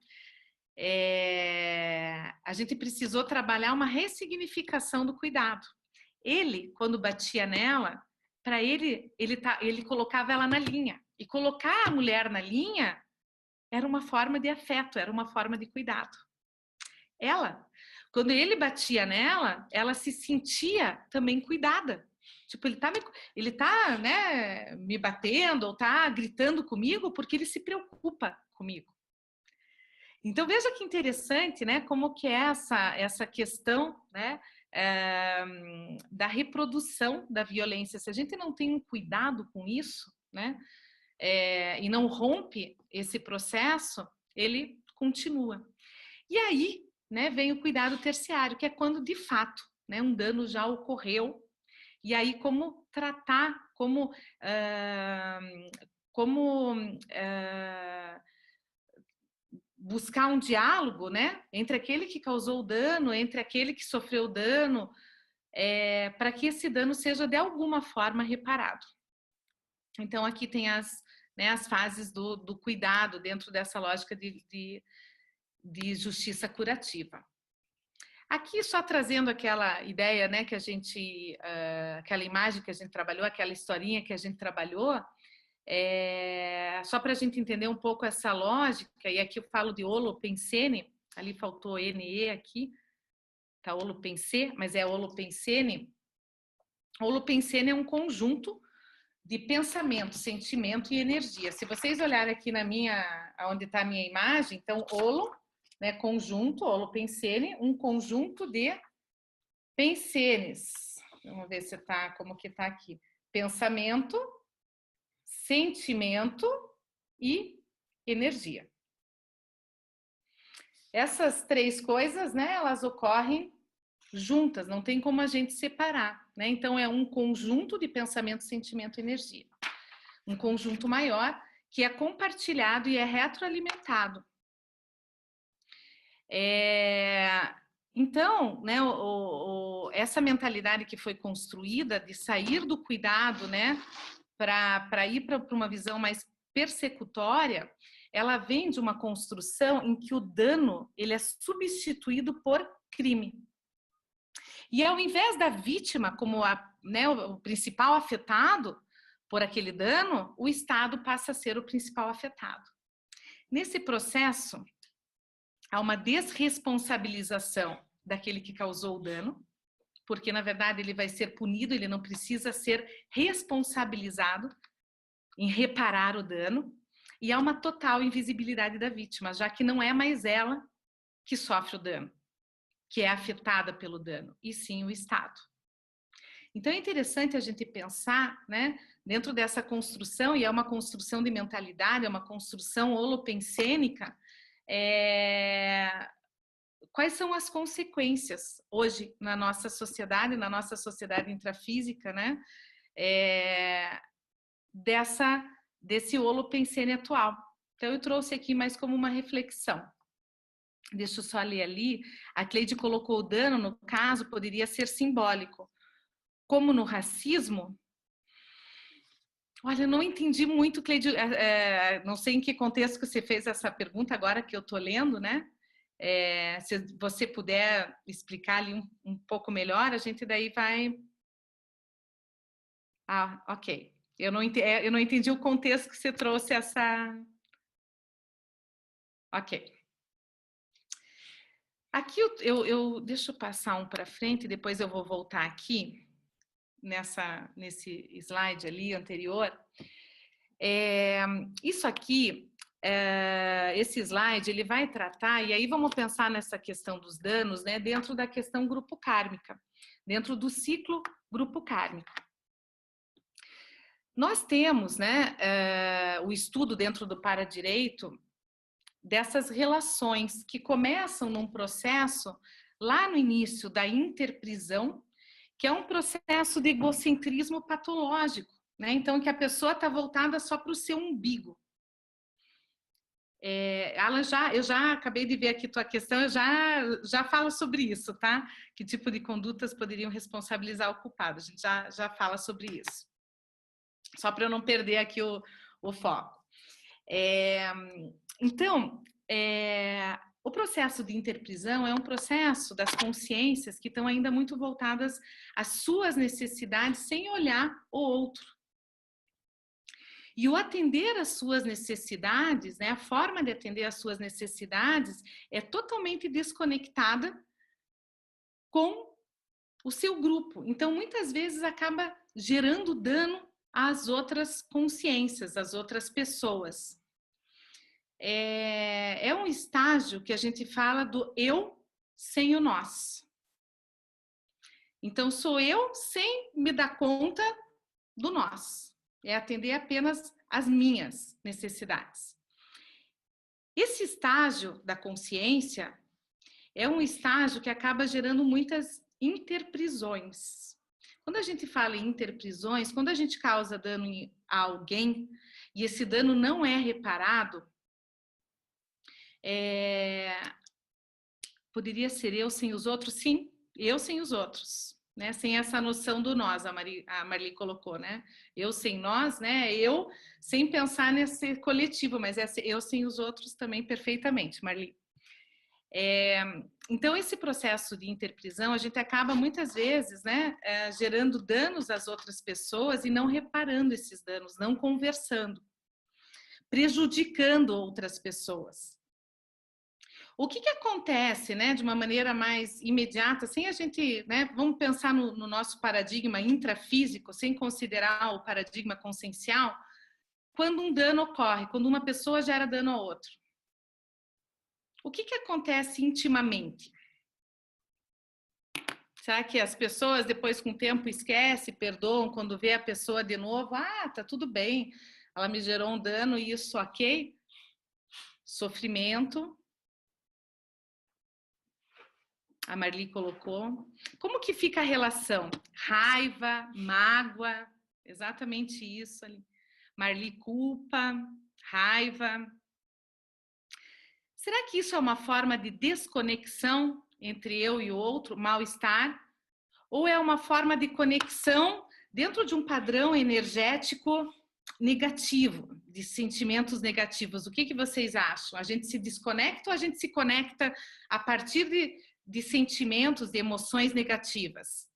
a gente precisou trabalhar uma ressignificação do cuidado. Ele, quando batia nela, para ele colocava ela na linha. E colocar a mulher na linha era uma forma de afeto, era uma forma de cuidado. Ela, quando ele batia nela, ela se sentia também cuidada. Tipo, ele tá, né, me batendo ou tá gritando comigo porque ele se preocupa comigo. Então, veja que interessante, né, como que é essa questão, né, da reprodução da violência. Se a gente não tem um cuidado com isso, né, e não rompe esse processo, ele continua. E aí, né, vem o cuidado terciário, que é quando, de fato, né, um dano já ocorreu, e aí como tratar, como buscar um diálogo, né, entre aquele que causou o dano, entre aquele que sofreu o dano, para que esse dano seja de alguma forma reparado. Então aqui tem as fases do cuidado dentro dessa lógica de justiça curativa. Aqui só trazendo aquela ideia, né, que a gente, aquela imagem que a gente trabalhou, aquela historinha que a gente trabalhou, só para a gente entender um pouco essa lógica, e aqui eu falo de holopensene, ali faltou NE aqui, tá holopensê, mas é holopensene. Holopensene é um conjunto de pensamento, sentimento e energia. Se vocês olharem aqui na minha, onde está a minha imagem, então holo, né, conjunto, holopensene, um conjunto de pensenes. Vamos ver se tá, como que tá aqui. Pensamento, sentimento e energia. Essas 3 coisas, né, elas ocorrem juntas, não tem como a gente separar, né? Então é um conjunto de pensamento, sentimento e energia. Um conjunto maior que é compartilhado e é retroalimentado. Então, né, essa mentalidade que foi construída de sair do cuidado, né, para ir para uma visão mais persecutória, ela vem de uma construção em que o dano ele é substituído por crime. E ao invés da vítima como né, o principal afetado por aquele dano, o Estado passa a ser o principal afetado. Nesse processo, há uma desresponsabilização daquele que causou o dano, porque, na verdade, ele vai ser punido, ele não precisa ser responsabilizado em reparar o dano, e há uma total invisibilidade da vítima, já que não é mais ela que sofre o dano, que é afetada pelo dano, e sim o Estado. Então, é interessante a gente pensar, né, dentro dessa construção, e é uma construção de mentalidade, é uma construção holopensênica, quais são as consequências hoje na nossa sociedade intrafísica, né? Desse holopensene atual. Então, eu trouxe aqui mais como uma reflexão. Deixa eu só ler ali. A Cleide colocou o dano, no caso, poderia ser simbólico. Como no racismo... Olha, eu não entendi muito, Cleide, não sei em que contexto que você fez essa pergunta, agora que eu estou lendo, né? Se você puder explicar ali um pouco melhor, a gente daí vai... Ah, ok. Eu não entendi o contexto que você trouxe essa... Ok. Aqui deixa eu passar um para frente, depois eu vou voltar aqui, nesse slide ali anterior. Isso aqui, esse slide, ele vai tratar, e aí vamos pensar nessa questão dos danos, né, dentro da questão grupo kármica, dentro do ciclo grupo kármico. Nós temos, né, o estudo dentro do paradireito dessas relações que começam num processo lá no início da interprisão, que é um processo de egocentrismo patológico, né? Então, que a pessoa está voltada só para o seu umbigo. Alan, eu já acabei de ver aqui tua questão, eu já falo sobre isso, tá? Que tipo de condutas poderiam responsabilizar o culpado? A gente já fala sobre isso. Só para eu não perder aqui o foco. Então, o processo de interprisão é um processo das consciências que estão ainda muito voltadas às suas necessidades sem olhar o outro. E o atender às suas necessidades, né, a forma de atender às suas necessidades é totalmente desconectada com o seu grupo. Então, muitas vezes acaba gerando dano às outras consciências, às outras pessoas. É um estágio que a gente fala do eu sem o nós. Então, sou eu sem me dar conta do nós. É atender apenas as minhas necessidades. Esse estágio da consciência é um estágio que acaba gerando muitas interprisões. Quando a gente fala em interprisões, quando a gente causa dano a alguém e esse dano não é reparado, poderia ser eu sem os outros? Sim, eu sem os outros, né? Sem essa noção do nós, a Marli colocou, né? Eu sem nós, né? Eu sem pensar nesse coletivo, mas eu sem os outros também perfeitamente, Marli. Então, esse processo de interprisão, a gente acaba muitas vezes, né, gerando danos às outras pessoas e não reparando esses danos, não conversando, prejudicando outras pessoas. O que acontece, né, de uma maneira mais imediata, sem a gente, né, vamos pensar no nosso paradigma intrafísico, sem considerar o paradigma consciencial, quando um dano ocorre, quando uma pessoa gera dano a outra. O que acontece intimamente? Será que as pessoas, depois com o tempo, esquecem, perdoam, quando vê a pessoa de novo? Ah, tá tudo bem, ela me gerou um dano, isso ok? Sofrimento. A Marli colocou. Como que fica a relação? Raiva, mágoa, exatamente isso ali. Marli, culpa, raiva. Será que isso é uma forma de desconexão entre eu e o outro, mal-estar? Ou é uma forma de conexão dentro de um padrão energético negativo, de sentimentos negativos? O que vocês acham? A gente se desconecta ou a gente se conecta a partir de sentimentos, de emoções negativas?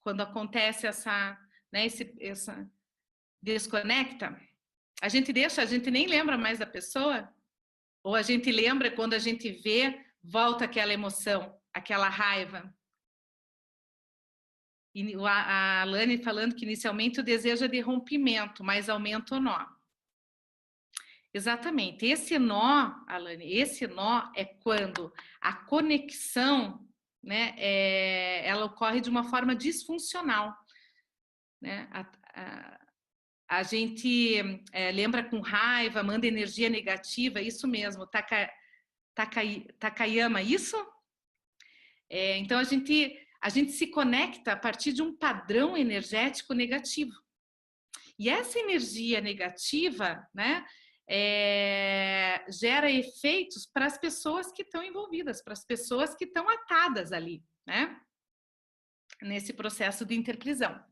Quando acontece essa desconecta, a gente nem lembra mais da pessoa? Ou a gente lembra quando a gente vê, volta aquela emoção, aquela raiva? E a Alane falando que inicialmente o desejo é de rompimento, mas aumenta o nó. Exatamente. Esse nó, Alane, esse nó é quando a conexão, né, ela ocorre de uma forma disfuncional. Né? A gente lembra com raiva, manda energia negativa, isso mesmo, Takayama, isso? Então, a gente se conecta a partir de um padrão energético negativo. E essa energia negativa, né, gera efeitos para as pessoas que estão envolvidas, para as pessoas que estão atadas ali, né, nesse processo de interprisão.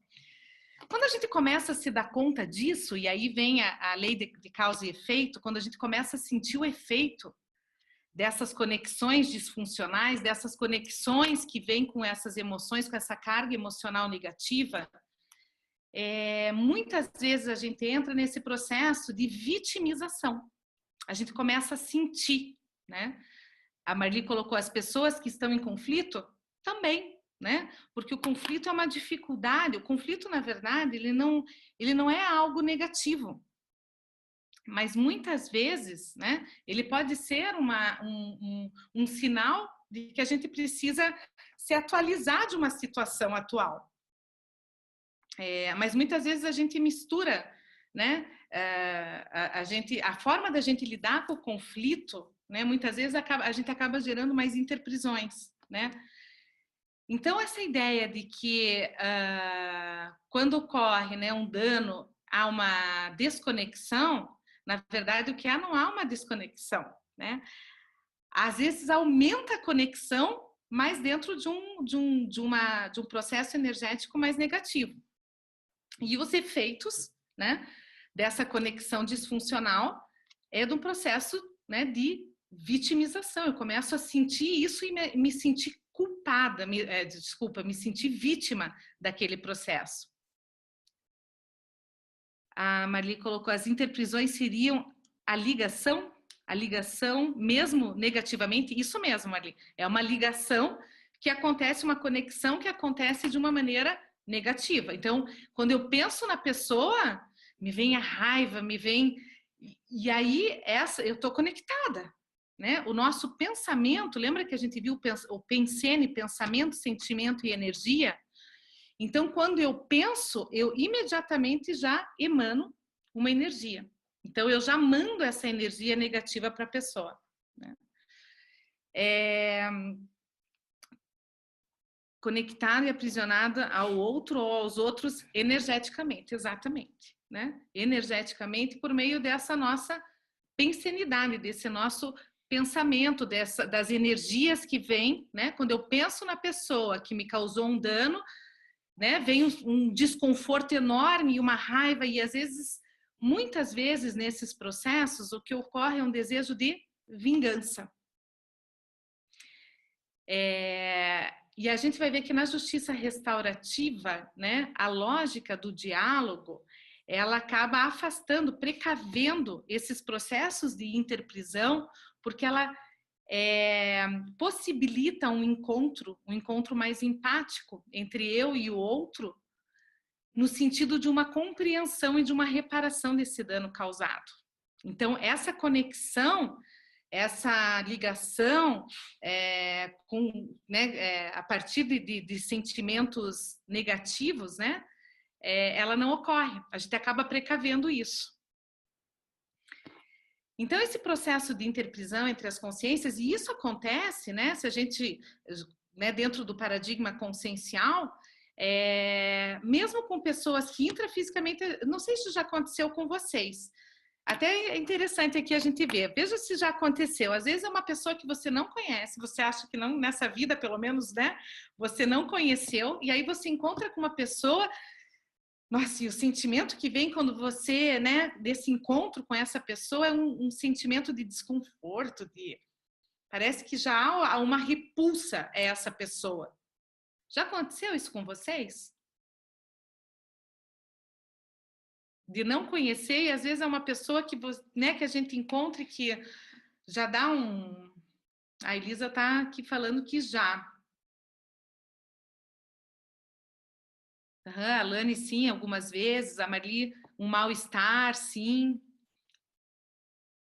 Quando a gente começa a se dar conta disso, e aí vem a lei de causa e efeito, quando a gente começa a sentir o efeito dessas conexões disfuncionais, dessas conexões que vêm com essas emoções, com essa carga emocional negativa, muitas vezes a gente entra nesse processo de vitimização. A gente começa a sentir, né? A Marli colocou as pessoas que estão em conflito também, né? Porque o conflito é uma dificuldade. O conflito, na verdade, ele não é algo negativo. Mas muitas vezes, né, ele pode ser um sinal de que a gente precisa se atualizar de uma situação atual. Mas muitas vezes a gente mistura, né, a forma da gente lidar com o conflito, né, muitas vezes a gente acaba gerando mais interprisões, né? Então, essa ideia de que quando ocorre, né, um dano, há uma desconexão, na verdade, o que há, não há uma desconexão, né? Às vezes aumenta a conexão, mas dentro de um processo energético mais negativo. E os efeitos, né, dessa conexão disfuncional é de um processo, né, de vitimização. Eu começo a sentir isso e me sentir culpada, me sentir vítima daquele processo. A Marli colocou, as interprisões seriam a ligação mesmo negativamente, isso mesmo, Marli, é uma ligação que acontece, uma conexão que acontece de uma maneira negativa. Então, quando eu penso na pessoa, me vem a raiva, me vem... E aí, eu estou conectada, né? O nosso pensamento, lembra que a gente viu o PENSENE, pensamento, sentimento e energia? Então, quando eu penso, eu imediatamente já emano uma energia. Então, eu já mando essa energia negativa para a pessoa, né? Conectada e aprisionada ao outro ou aos outros energeticamente, exatamente, né? Energeticamente, por meio dessa nossa pensenidade, desse nosso pensamento, das energias que vêm, né? Quando eu penso na pessoa que me causou um dano, né? Vem um desconforto enorme, uma raiva, e às vezes, muitas vezes nesses processos, o que ocorre é um desejo de vingança. E a gente vai ver que na justiça restaurativa, né, a lógica do diálogo, ela acaba afastando, precavendo esses processos de interprisão, porque ela possibilita um encontro mais empático entre eu e o outro, no sentido de uma compreensão e de uma reparação desse dano causado. Então, essa conexão, essa ligação a partir de sentimentos negativos, né, ela não ocorre. A gente acaba precavendo isso. Então, esse processo de interprisão entre as consciências, e isso acontece, né, se a gente, né, dentro do paradigma consciencial, mesmo com pessoas que intrafisicamente, não sei se já aconteceu com vocês, até é interessante aqui a gente ver, veja se já aconteceu. Às vezes é uma pessoa que você não conhece, você acha que não, nessa vida pelo menos, né, você não conheceu, e aí você encontra com uma pessoa, nossa, e o sentimento que vem quando você, né, desse encontro com essa pessoa é um sentimento de desconforto, parece que já há uma repulsa a essa pessoa. Já aconteceu isso com vocês? De não conhecer, e às vezes é uma pessoa que, né, que a gente encontra e que já dá um... A Elisa está aqui falando que já. A Lani, sim, algumas vezes. A Marli, um mal-estar, sim.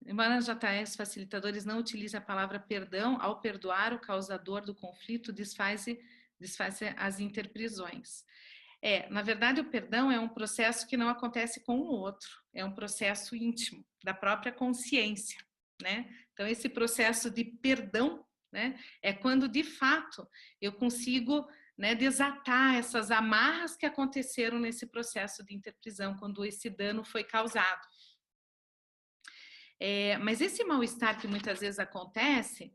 Embora JS facilitadores não utilizem a palavra perdão, ao perdoar o causador do conflito, desfaz as interprisões. Na verdade, o perdão é um processo que não acontece com o outro, é um processo íntimo, da própria consciência, né? Então, esse processo de perdão, né, é quando, de fato, eu consigo, né, desatar essas amarras que aconteceram nesse processo de interprisão, quando esse dano foi causado. Mas esse mal-estar que muitas vezes acontece,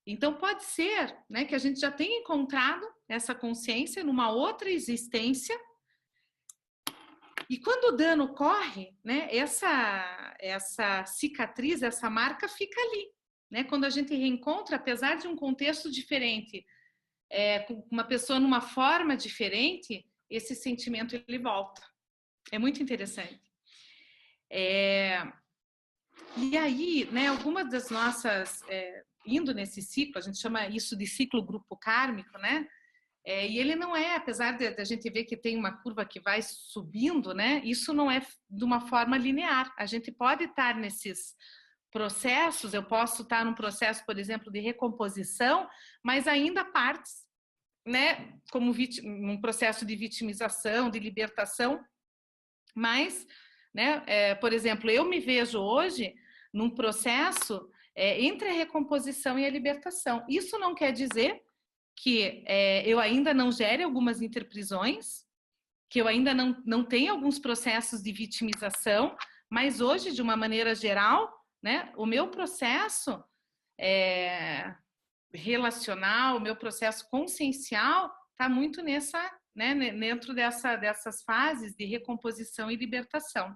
então pode ser, né, que a gente já tenha encontrado essa consciência numa outra existência, e quando o dano ocorre, né, essa cicatriz, essa marca fica ali, né? Quando a gente reencontra, apesar de um contexto diferente, com uma pessoa numa forma diferente, esse sentimento ele volta. É muito interessante. E aí, né, algumas das nossas, indo nesse ciclo, a gente chama isso de ciclo grupo kármico, né? E ele não é, apesar de a gente ver que tem uma curva que vai subindo, né? Isso não é de uma forma linear. A gente pode estar nesses processos, eu posso estar num processo, por exemplo, de recomposição, mas ainda partes, né? Como um processo de vitimização, de libertação. Mas, né? Por exemplo, eu me vejo hoje num processo entre a recomposição e a libertação. Isso não quer dizer que eu ainda não gere algumas interprisões, que eu ainda não tenho alguns processos de vitimização, mas hoje, de uma maneira geral, né, o meu processo relacional, o meu processo consciencial está muito nessa, né, dentro dessas fases de recomposição e libertação.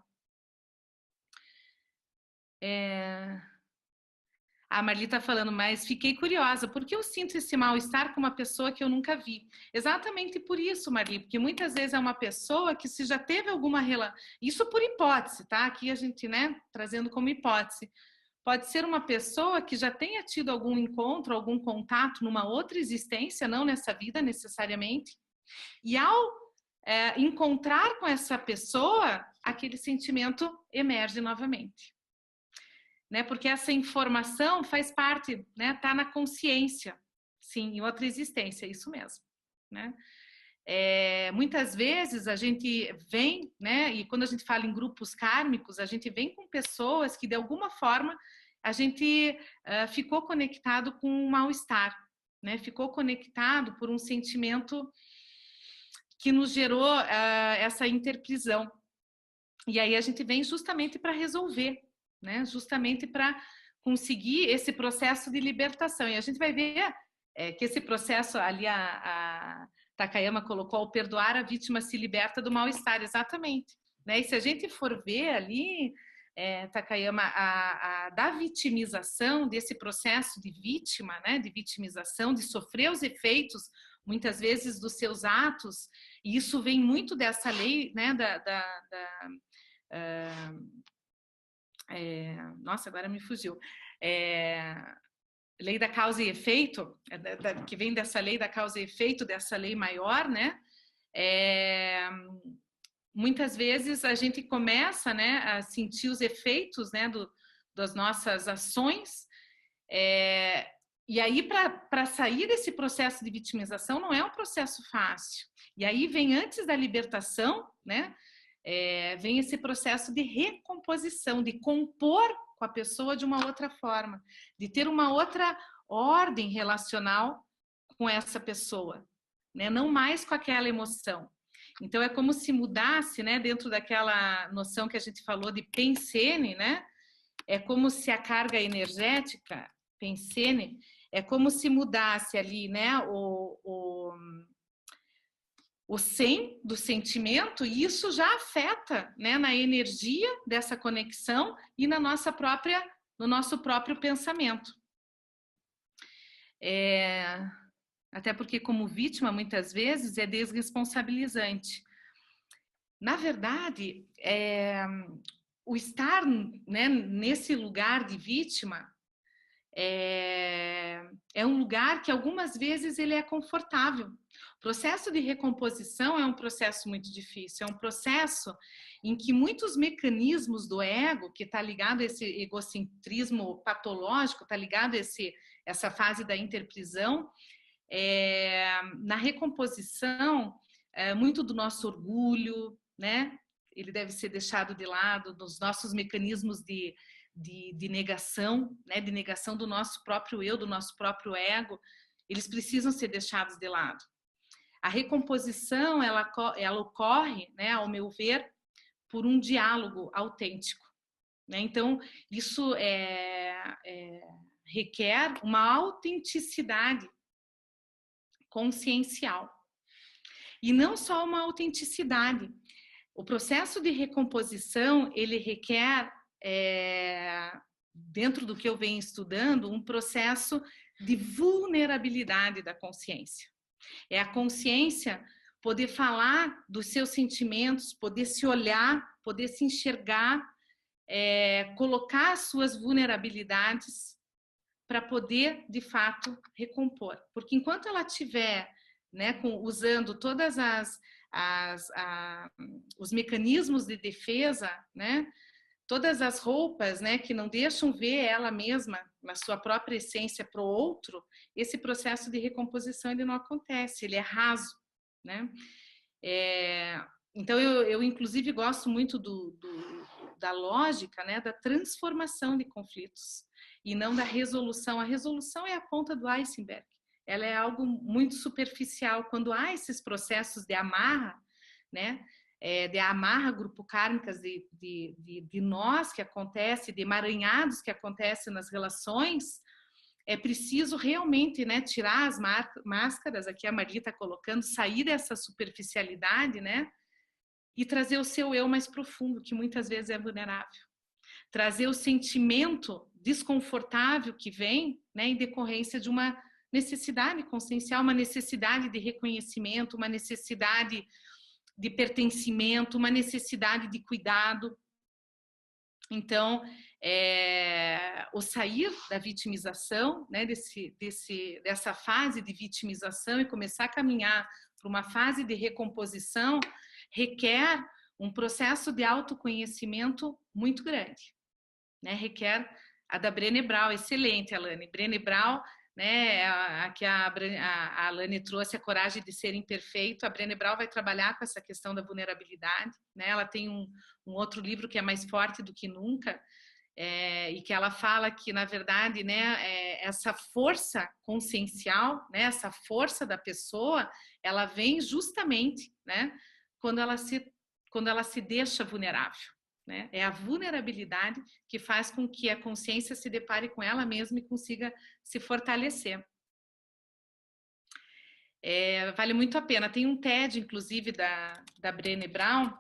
A Marli está falando, mas fiquei curiosa, por que eu sinto esse mal-estar com uma pessoa que eu nunca vi? Exatamente por isso, Marli, porque muitas vezes é uma pessoa que se já teve alguma relação, isso por hipótese, tá? Aqui a gente, né, trazendo como hipótese. Pode ser uma pessoa que já tenha tido algum encontro, algum contato numa outra existência, não nessa vida necessariamente, e ao encontrar com essa pessoa, aquele sentimento emerge novamente. Né? Porque essa informação faz parte, né? Tá na consciência, sim, em outra existência, isso mesmo, né? Muitas vezes a gente vem, né? E quando a gente fala em grupos kármicos, a gente vem com pessoas que de alguma forma a gente ficou conectado com um mal-estar, né? Ficou conectado por um sentimento que nos gerou essa interprisão. E aí a gente vem justamente para resolver, né? Justamente para conseguir esse processo de libertação. E a gente vai ver que esse processo ali, a Takayama colocou, ao perdoar a vítima se liberta do mal-estar, exatamente. Né? E se a gente for ver ali, Takayama, da vitimização, desse processo de vítima, né? De vitimização, de sofrer os efeitos, muitas vezes, dos seus atos, e isso vem muito dessa lei, né? Nossa, agora me fugiu. Lei da causa e efeito, que vem dessa lei da causa e efeito, dessa lei maior, né? Muitas vezes a gente começa, né, a sentir os efeitos, né, das nossas ações, e aí para sair desse processo de vitimização não é um processo fácil. E aí vem, antes da libertação, né, vem esse processo de recomposição, de compor com a pessoa de uma outra forma, de ter uma outra ordem relacional com essa pessoa, né? Não mais com aquela emoção. Então é como se mudasse, né, dentro daquela noção que a gente falou de pensene, né? É como se a carga energética, pensene, é como se mudasse ali, né, o sem do sentimento, e isso já afeta, né, na energia dessa conexão e no nosso próprio pensamento. Até porque, como vítima, muitas vezes é desresponsabilizante. Na verdade, o estar, né, nesse lugar de vítima é um lugar que algumas vezes ele é confortável. O processo de recomposição é um processo muito difícil, é um processo em que muitos mecanismos do ego, que está ligado a esse egocentrismo patológico, está ligado a essa fase da interprisão, na recomposição, muito do nosso orgulho, né? Ele deve ser deixado de lado, dos nossos mecanismos de de negação, né, de negação do nosso próprio eu, do nosso próprio ego, eles precisam ser deixados de lado. A recomposição, ela ocorre, né, ao meu ver, por um diálogo autêntico, né? Então, isso requer uma autenticidade consciencial. E não só uma autenticidade. O processo de recomposição, ele requer, dentro do que eu venho estudando, um processo de vulnerabilidade da consciência. É a consciência poder falar dos seus sentimentos, poder se olhar, poder se enxergar, colocar as suas vulnerabilidades para poder, de fato, recompor. Porque enquanto ela estiver, né, usando todas os mecanismos de defesa, né, todas as roupas, né, que não deixam ver ela mesma na sua própria essência para o outro, esse processo de recomposição ele não acontece, ele é raso, né? Então eu inclusive gosto muito da lógica, né, da transformação de conflitos e não da resolução. A resolução é a ponta do iceberg. Ela é algo muito superficial. Quando há esses processos de amarra, né, de amarra grupo kármicas de nós que acontece, de emaranhados que acontecem nas relações, é preciso realmente, né, tirar as máscaras, aqui a Marli está colocando, sair dessa superficialidade, né, e trazer o seu eu mais profundo, que muitas vezes é vulnerável. Trazer o sentimento desconfortável que vem, né, em decorrência de uma necessidade consciencial, uma necessidade de reconhecimento, uma necessidade de pertencimento, uma necessidade de cuidado. Então, o sair da vitimização, né, dessa fase de vitimização e começar a caminhar para uma fase de recomposição, requer um processo de autoconhecimento muito grande, né? Requer a da Brené Brown, excelente, Alane. Brené Brown, né? Aqui a Alane trouxe a coragem de ser imperfeito. A Brené Brown vai trabalhar com essa questão da vulnerabilidade, né? Ela tem um outro livro que é Mais Forte do que Nunca, e que ela fala que, na verdade, né, essa força consciencial, né, essa força da pessoa, ela vem justamente, né, quando ela se deixa vulnerável, né? É a vulnerabilidade que faz com que a consciência se depare com ela mesma e consiga se fortalecer. Vale muito a pena. Tem um TED, inclusive, da Brené Brown,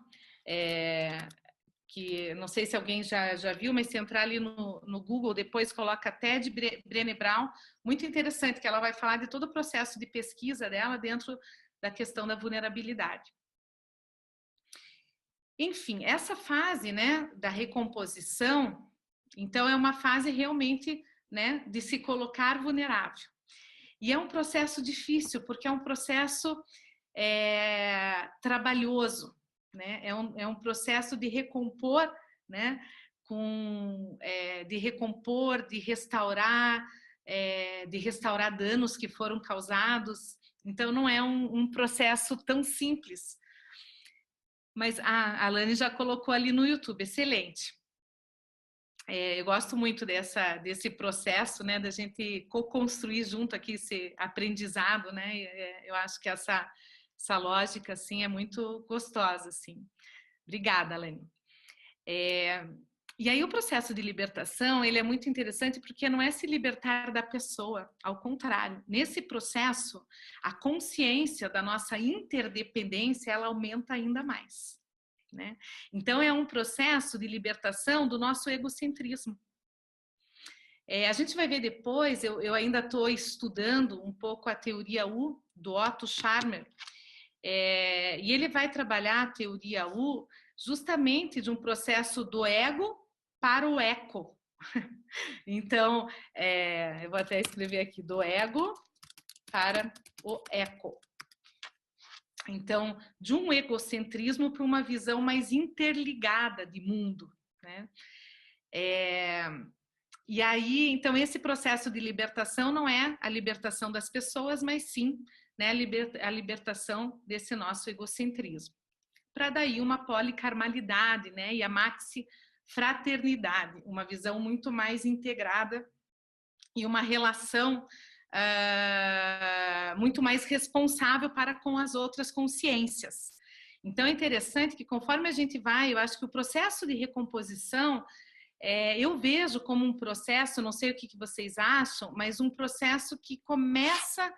que não sei se alguém já viu, mas se entrar ali no Google, depois coloca TED Brené Brown, muito interessante, que ela vai falar de todo o processo de pesquisa dela dentro da questão da vulnerabilidade. Enfim, essa fase, né, da recomposição, então é uma fase realmente, né, de se colocar vulnerável. E é um processo difícil, porque é um processo trabalhoso, né? É um processo de recompor, né? De recompor, de restaurar danos que foram causados. Então, não é um processo tão simples. Mas a Alane já colocou ali no YouTube, excelente. Eu gosto muito desse processo, né, da gente co-construir junto aqui esse aprendizado, né? Eu acho que essa lógica, assim, é muito gostosa, assim. Obrigada, Alane. E aí o processo de libertação, ele é muito interessante porque não é se libertar da pessoa, ao contrário. Nesse processo, a consciência da nossa interdependência, ela aumenta ainda mais, né? Então, é um processo de libertação do nosso egocentrismo. A gente vai ver depois, eu ainda estou estudando um pouco a teoria U, do Otto Scharmer, e ele vai trabalhar a teoria U justamente de um processo do ego para o eco. Então, eu vou até escrever aqui, do ego para o eco. Então, de um egocentrismo para uma visão mais interligada de mundo, né? E aí, então, esse processo de libertação não é a libertação das pessoas, mas sim, né, a libertação desse nosso egocentrismo. Para daí uma policarmalidade, né, e a fraternidade, uma visão muito mais integrada e uma relação muito mais responsável para com as outras consciências. Então é interessante que conforme a gente vai, eu acho que o processo de recomposição, eu vejo como um processo, não sei o que vocês acham, mas um processo que começa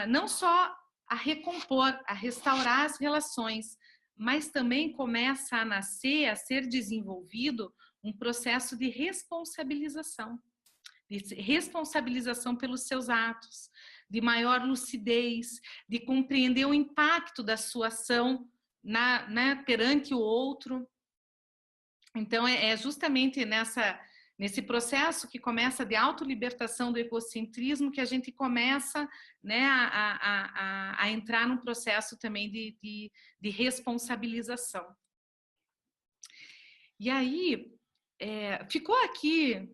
não só a recompor, a restaurar as relações, mas também começa a nascer, a ser desenvolvido um processo de responsabilização pelos seus atos, de maior lucidez, de compreender o impacto da sua ação perante o outro. Então, é justamente nesse processo que começa de autolibertação do egocentrismo que a gente começa, né, a entrar num processo também de responsabilização. E aí, ficou aqui,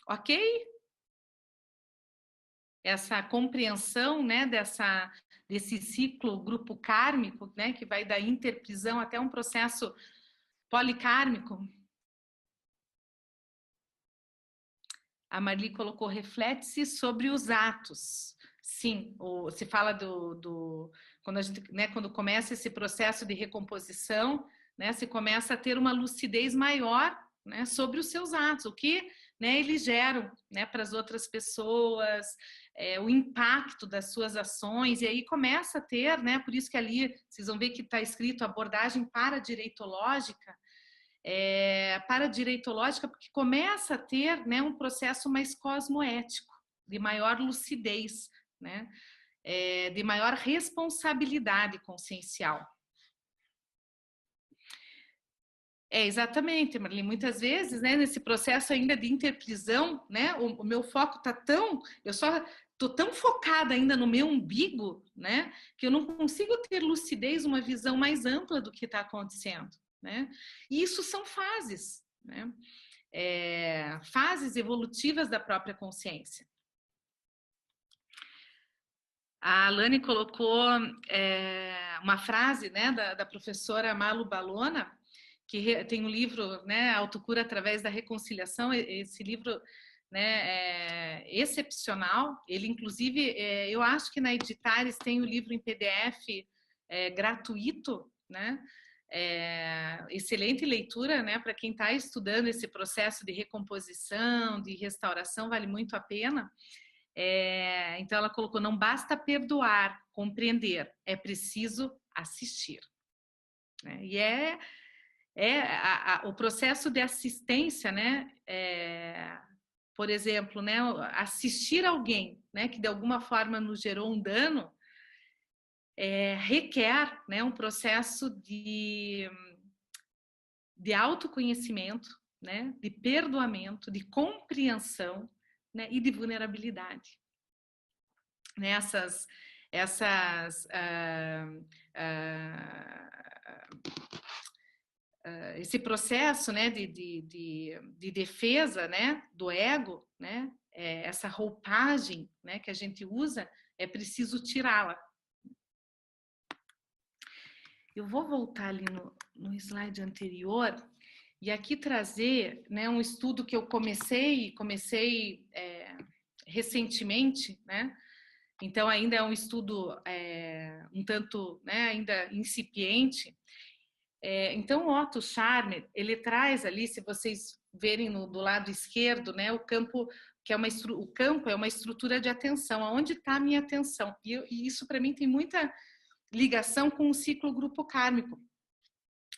ok? Essa compreensão, né, desse ciclo grupo kármico, né, que vai da interprisão até um processo policármico. A Marli colocou, reflete-se sobre os atos. Sim, se fala quando a gente, né, quando começa esse processo de recomposição, né, se começa a ter uma lucidez maior, né, sobre os seus atos, o que, né, eles geram, né, para as outras pessoas, o impacto das suas ações, e aí começa a ter, né, por isso que ali vocês vão ver que está escrito abordagem paradireitológica, paradireitológica, porque começa a ter, né, um processo mais cosmoético, de maior lucidez, né, de maior responsabilidade consciencial. Exatamente, Marli. Muitas vezes, né, nesse processo ainda de interprisão, né, o meu foco está eu só estou tão focada ainda no meu umbigo, né, que eu não consigo ter lucidez, uma visão mais ampla do que está acontecendo, né? E isso são fases, né? Fases evolutivas da própria consciência. A Alane colocou uma frase, né, da professora Malu Balona, que tem um livro, né, Autocura através da Reconciliação. Esse livro, né, é excepcional. Ele, inclusive, eu acho que na Editares tem o livro em PDF gratuito, né? Excelente leitura, né, para quem está estudando esse processo de recomposição, de restauração, vale muito a pena. Então ela colocou, não basta perdoar, compreender, é preciso assistir, né? E o processo de assistência, né, por exemplo, né, assistir alguém, né, que de alguma forma nos gerou um dano, requer, né, um processo de autoconhecimento, né, de perdoamento, de compreensão, né, e de vulnerabilidade. Esse processo, né, de defesa, né, do ego, né, essa roupagem, né, que a gente usa, é preciso tirá-la. Eu vou voltar ali no slide anterior e aqui trazer, né, um estudo que eu comecei recentemente, né? Então ainda é um estudo um tanto, né, ainda incipiente. Então o Otto Scharmer, ele traz ali, se vocês verem do lado esquerdo, né, o campo que o campo é uma estrutura de atenção, aonde está a minha atenção? E isso para mim tem muita ligação com o ciclo grupo kármico,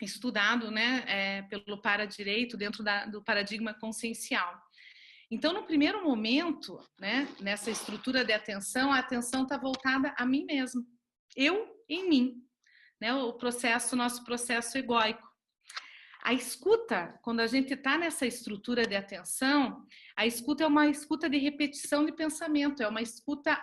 estudado, né, pelo paradireito dentro do paradigma consciencial. Então, no primeiro momento, né, nessa estrutura de atenção, a atenção está voltada a mim mesmo, eu em mim, né, nosso processo egóico. A escuta, quando a gente está nessa estrutura de atenção, a escuta é uma escuta de repetição de pensamento, é uma escuta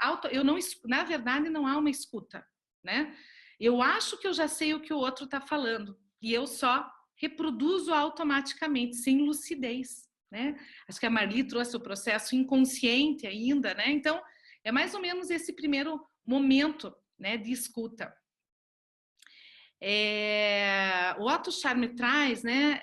na verdade, não há uma escuta, né? Eu acho que eu já sei o que o outro está falando e eu só reproduzo automaticamente, sem lucidez, né? Acho que a Marli trouxe o processo inconsciente ainda, né? Então, é mais ou menos esse primeiro momento, né, de escuta. O Otto Scharmer traz, né,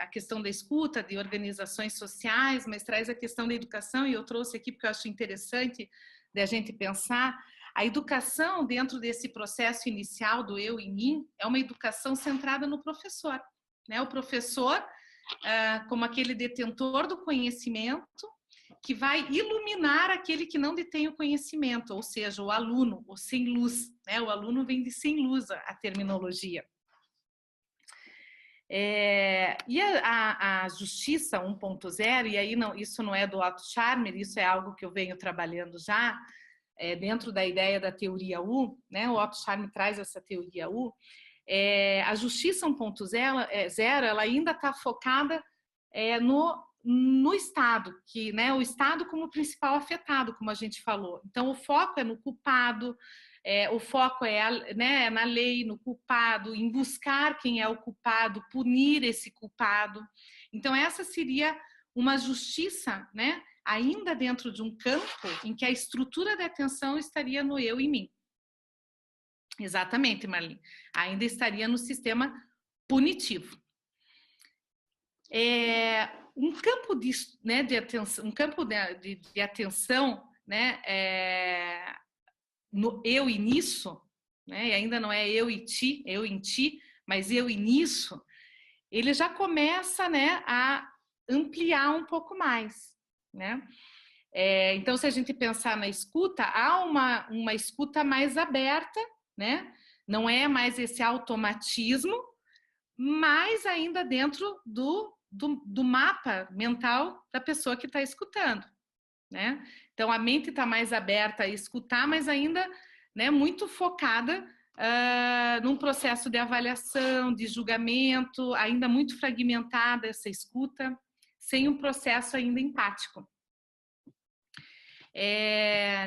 a questão da escuta, de organizações sociais, mas traz a questão da educação, e eu trouxe aqui porque eu acho interessante de a gente pensar. A educação, dentro desse processo inicial do eu e mim, é uma educação centrada no professor, né? O professor, como aquele detentor do conhecimento, que vai iluminar aquele que não detém o conhecimento, ou seja, o aluno, o sem luz, né? O aluno vem de sem luz, a terminologia. E a justiça 1.0, e aí não, isso não é do Otto Scharmer, isso é algo que eu venho trabalhando já, dentro da ideia da teoria U, né? O Otto Scharmer traz essa teoria U. A justiça 1.0, ela ainda está focada no Estado, que, né, o Estado como principal afetado, como a gente falou. Então, o foco é no culpado, o foco né, na lei, no culpado, em buscar quem é o culpado, punir esse culpado. Então, essa seria uma justiça, né, ainda dentro de um campo em que a estrutura da atenção estaria no eu e mim. Exatamente, Marlene. Ainda estaria no sistema punitivo. Um campo de atenção, né, no eu e nisso, né, e ainda não é eu e ti, eu em ti, mas eu e nisso, ele já começa, né, a ampliar um pouco mais, né? Então, se a gente pensar na escuta, há uma escuta mais aberta, né? Não é mais esse automatismo, mas ainda dentro do mapa mental da pessoa que está escutando, né? Então, a mente está mais aberta a escutar, mas ainda, né, muito focada num processo de avaliação, de julgamento, ainda muito fragmentada essa escuta, sem um processo ainda empático.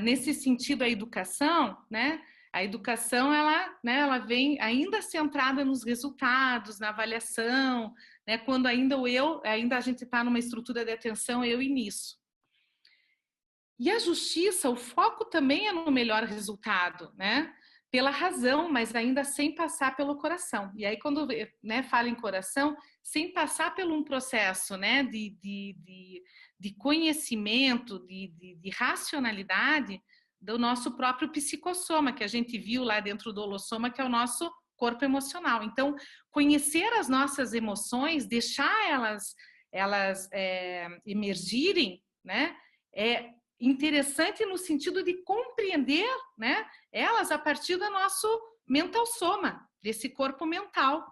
Nesse sentido, a educação, né? A educação, ela vem ainda centrada nos resultados, na avaliação, né? Quando ainda a gente está numa estrutura de atenção, eu e nisso. E a justiça, o foco também é no melhor resultado, né? Pela razão, mas ainda sem passar pelo coração. E aí, quando, né, fala em coração, sem passar por um processo, né, de conhecimento, de racionalidade do nosso próprio psicossoma, que a gente viu lá dentro do holossoma, que é o nosso corpo emocional. Então, conhecer as nossas emoções, deixar elas emergirem, né, interessante no sentido de compreender, né, elas a partir do nosso mental soma, desse corpo mental.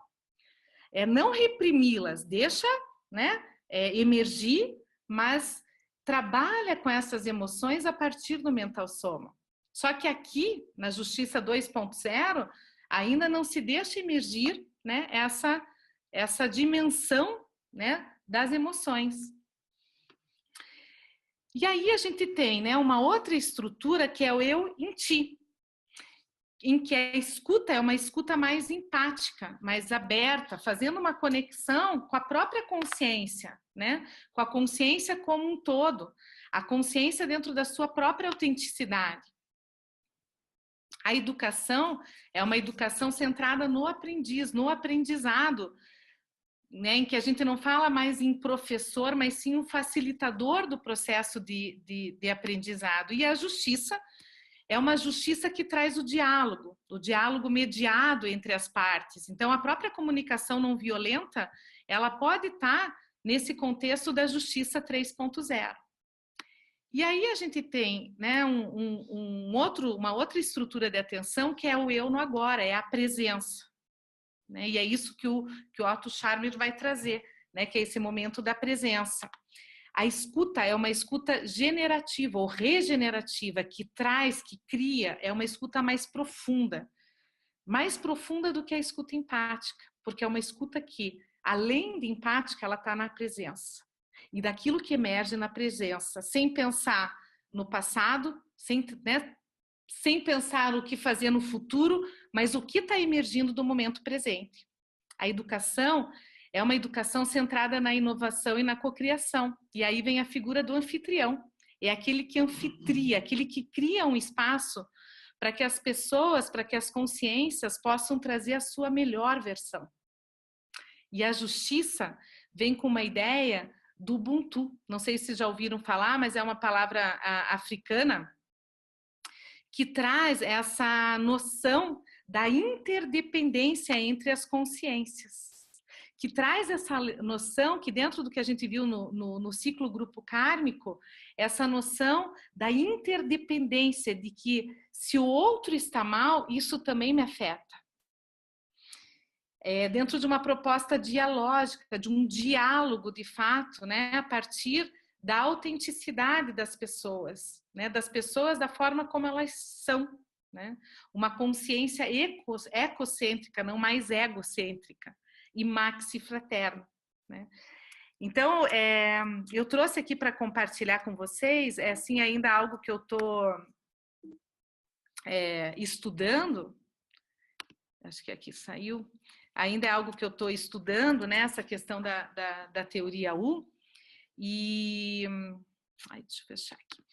Não reprimi-las, deixa, né, emergir, mas trabalha com essas emoções a partir do mental soma. Só que aqui, na Justiça 2.0, ainda não se deixa emergir, né, essa dimensão, né, das emoções. E aí a gente tem, né, uma outra estrutura que é o eu em ti, em que a escuta é uma escuta mais empática, mais aberta, fazendo uma conexão com a própria consciência, né? Com a consciência como um todo, a consciência dentro da sua própria autenticidade. A educação é uma educação centrada no aprendiz, no aprendizado, né, em que a gente não fala mais em professor, mas sim um facilitador do processo de aprendizado. E a justiça é uma justiça que traz o diálogo mediado entre as partes. Então, a própria comunicação não violenta, ela pode estar nesse contexto da justiça 3.0. E aí a gente tem, né, uma outra estrutura de atenção que é o eu no agora, é a presença. Né? E é isso que o Otto Scharmer vai trazer, né? Que é esse momento da presença. A escuta é uma escuta generativa ou regenerativa, que traz, que cria, é uma escuta mais profunda do que a escuta empática, porque é uma escuta que, além de empática, ela está na presença. E daquilo que emerge na presença, sem pensar no passado, sem pensar no que fazer no futuro, mas o que está emergindo do momento presente. A educação é uma educação centrada na inovação e na cocriação. E aí vem a figura do anfitrião. É aquele que anfitria, aquele que cria um espaço para que as pessoas, para que as consciências possam trazer a sua melhor versão. E a justiça vem com uma ideia do Ubuntu. Não sei se já ouviram falar, mas é uma palavra africana que traz essa noção da interdependência entre as consciências, que traz essa noção que dentro do que a gente viu no ciclo grupo kármico, essa noção da interdependência, de que se o outro está mal, isso também me afeta. Dentro de uma proposta dialógica, de um diálogo de fato, né, a partir da autenticidade das pessoas, né, das pessoas da forma como elas são, né, uma consciência ecocêntrica, não mais egocêntrica, e maxifraterna, né. Então, eu trouxe aqui para compartilhar com vocês, assim, ainda algo que eu estou estudando, acho que aqui saiu, ainda é algo que eu estou estudando, né, essa questão da teoria U, e... deixa eu fechar aqui.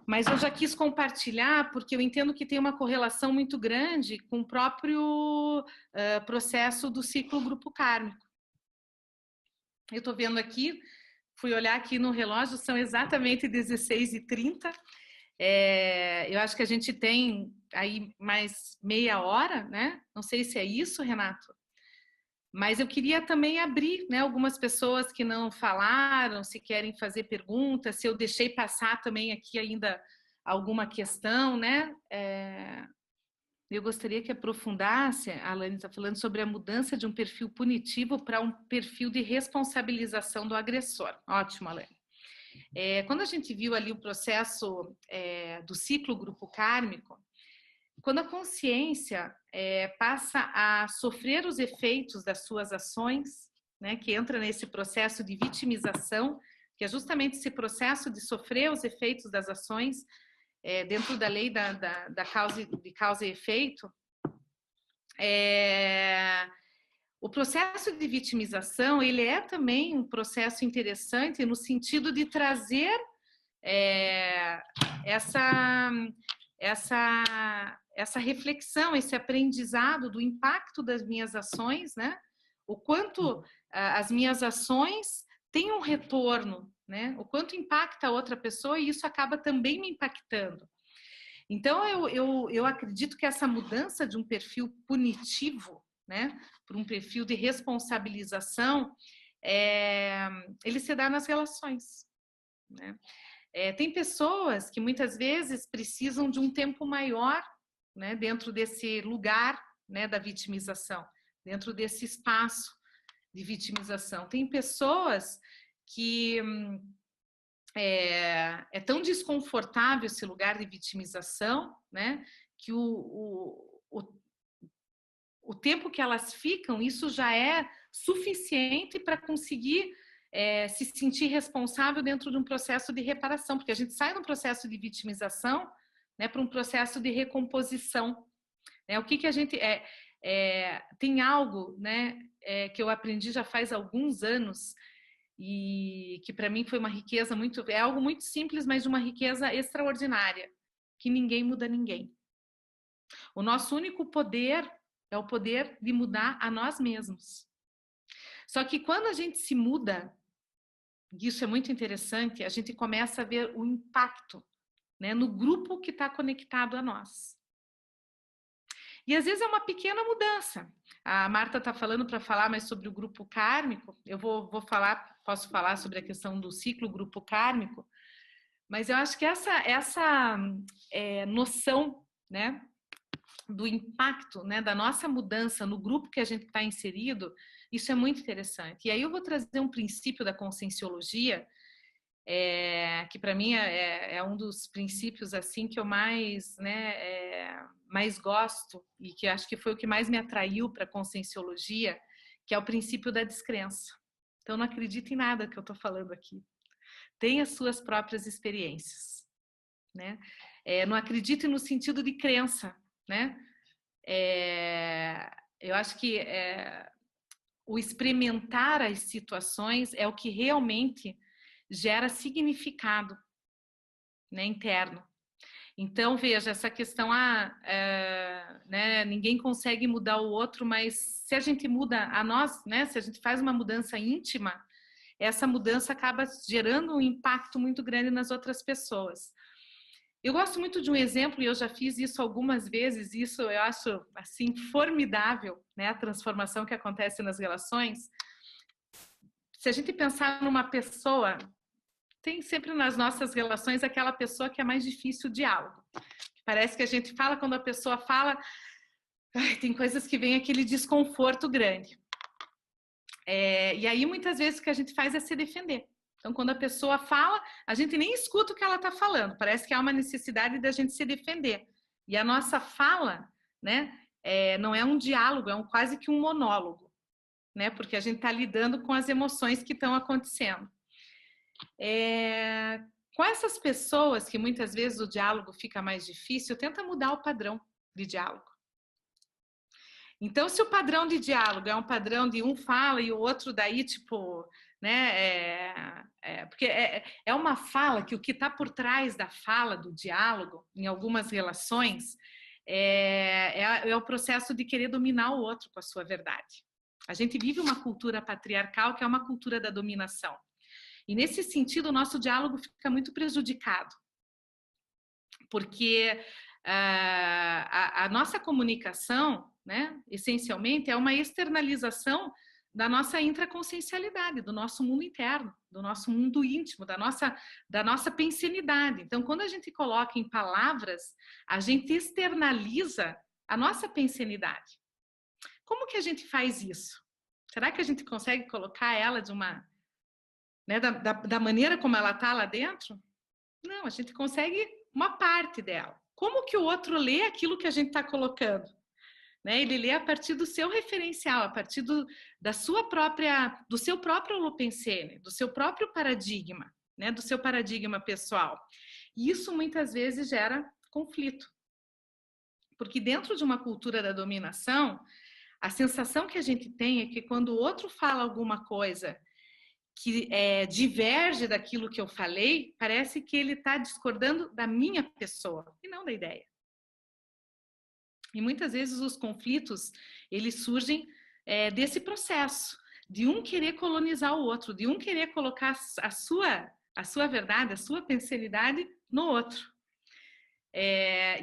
Mas eu já quis compartilhar porque eu entendo que tem uma correlação muito grande com o próprio processo do ciclo grupo kármico. Eu estou vendo aqui, fui olhar aqui no relógio, são exatamente 16h30. Eu acho que a gente tem aí mais meia hora, né? Não sei se é isso, Renato. Mas eu queria também abrir, né, algumas pessoas que não falaram, se querem fazer perguntas, se eu deixei passar também aqui ainda alguma questão, né? Eu gostaria que aprofundasse, a Alane está falando sobre a mudança de um perfil punitivo para um perfil de responsabilização do agressor. Ótimo, Alane. Quando a gente viu ali o processo do ciclo grupo kármico, quando a consciência passa a sofrer os efeitos das suas ações, né, que entra nesse processo de vitimização, que é justamente esse processo de sofrer os efeitos das ações, dentro da lei da causa e efeito, o processo de vitimização, ele é também um processo interessante no sentido de trazer essa reflexão, esse aprendizado do impacto das minhas ações, né? O quanto as minhas ações têm um retorno, né? O quanto impacta a outra pessoa e isso acaba também me impactando. Então, eu acredito que essa mudança de um perfil punitivo, né, para um perfil de responsabilização, ele se dá nas relações, né? Tem pessoas que muitas vezes precisam de um tempo maior, né, dentro desse lugar, né, da vitimização, dentro desse espaço de vitimização. Tem pessoas que é tão desconfortável esse lugar de vitimização, né, que o tempo que elas ficam, isso já é suficiente para conseguir se sentir responsável dentro de um processo de reparação, porque a gente sai de um processo de vitimização, né, para um processo de recomposição. O que a gente tem algo, né, que eu aprendi já faz alguns anos e que para mim foi uma riqueza algo muito simples, mas de uma riqueza extraordinária, que ninguém muda ninguém. O nosso único poder é o poder de mudar a nós mesmos. Só que quando a gente se muda, isso é muito interessante, a gente começa a ver o impacto, né, no grupo que está conectado a nós. E às vezes é uma pequena mudança. A Marta está falando para falar mais sobre o grupo kármico. Eu posso falar sobre a questão do ciclo grupo kármico, mas eu acho que essa noção, né, do impacto, né, da nossa mudança no grupo que a gente está inserido, isso é muito interessante. E aí eu vou trazer um princípio da conscienciologia, que para mim é um dos princípios assim que eu mais, né, mais gosto e que acho que foi o que mais me atraiu para a conscienciologia, que é o princípio da descrença. Então não acredite em nada que eu estou falando aqui. Tenha as suas próprias experiências, né? Não acredite no sentido de crença, né? Eu acho que o experimentar as situações é o que realmente gera significado, né, interno. Então, veja, essa questão, né, ninguém consegue mudar o outro, mas se a gente muda a nós, né, se a gente faz uma mudança íntima, essa mudança acaba gerando um impacto muito grande nas outras pessoas. Eu gosto muito de um exemplo, e eu já fiz isso algumas vezes, isso eu acho, assim, formidável, né, a transformação que acontece nas relações. Se a gente pensar numa pessoa, tem sempre nas nossas relações aquela pessoa que é mais difícil o diálogo. Parece que a gente fala, quando a pessoa fala, tem coisas que vem aquele desconforto grande. E aí, muitas vezes, o que a gente faz é se defender. Então, quando a pessoa fala, a gente nem escuta o que ela está falando. Parece que há uma necessidade da gente se defender. E a nossa fala, né, não é um diálogo, é quase que um monólogo, né, porque a gente está lidando com as emoções que estão acontecendo. Com essas pessoas que muitas vezes o diálogo fica mais difícil, tenta mudar o padrão de diálogo. Então, se o padrão de diálogo é um padrão de um fala e o outro daí, tipo, né, porque é uma fala que o que está por trás da fala, do diálogo, em algumas relações, é o processo de querer dominar o outro com a sua verdade. A gente vive uma cultura patriarcal que é uma cultura da dominação. E nesse sentido, o nosso diálogo fica muito prejudicado, porque a nossa comunicação, né, essencialmente, é uma externalização da nossa intraconsciencialidade, do nosso mundo interno, do nosso mundo íntimo, da nossa pensenidade. Então, quando a gente coloca em palavras, a gente externaliza a nossa pensenidade. Como que a gente faz isso? Será que a gente consegue colocar ela de uma... né, da maneira como ela está lá dentro? Não, a gente consegue uma parte dela. Como que o outro lê aquilo que a gente está colocando? Né? Ele lê a partir do seu referencial, a partir do seu próprio holopensene, do seu próprio paradigma, né? Do seu paradigma pessoal. E isso muitas vezes gera conflito. Porque dentro de uma cultura da dominação, a sensação que a gente tem é que quando o outro fala alguma coisa que diverge daquilo que eu falei, parece que ele está discordando da minha pessoa e não da ideia. E muitas vezes os conflitos, eles surgem desse processo, de um querer colonizar o outro, de um querer colocar a sua verdade, a sua pensenidade no outro.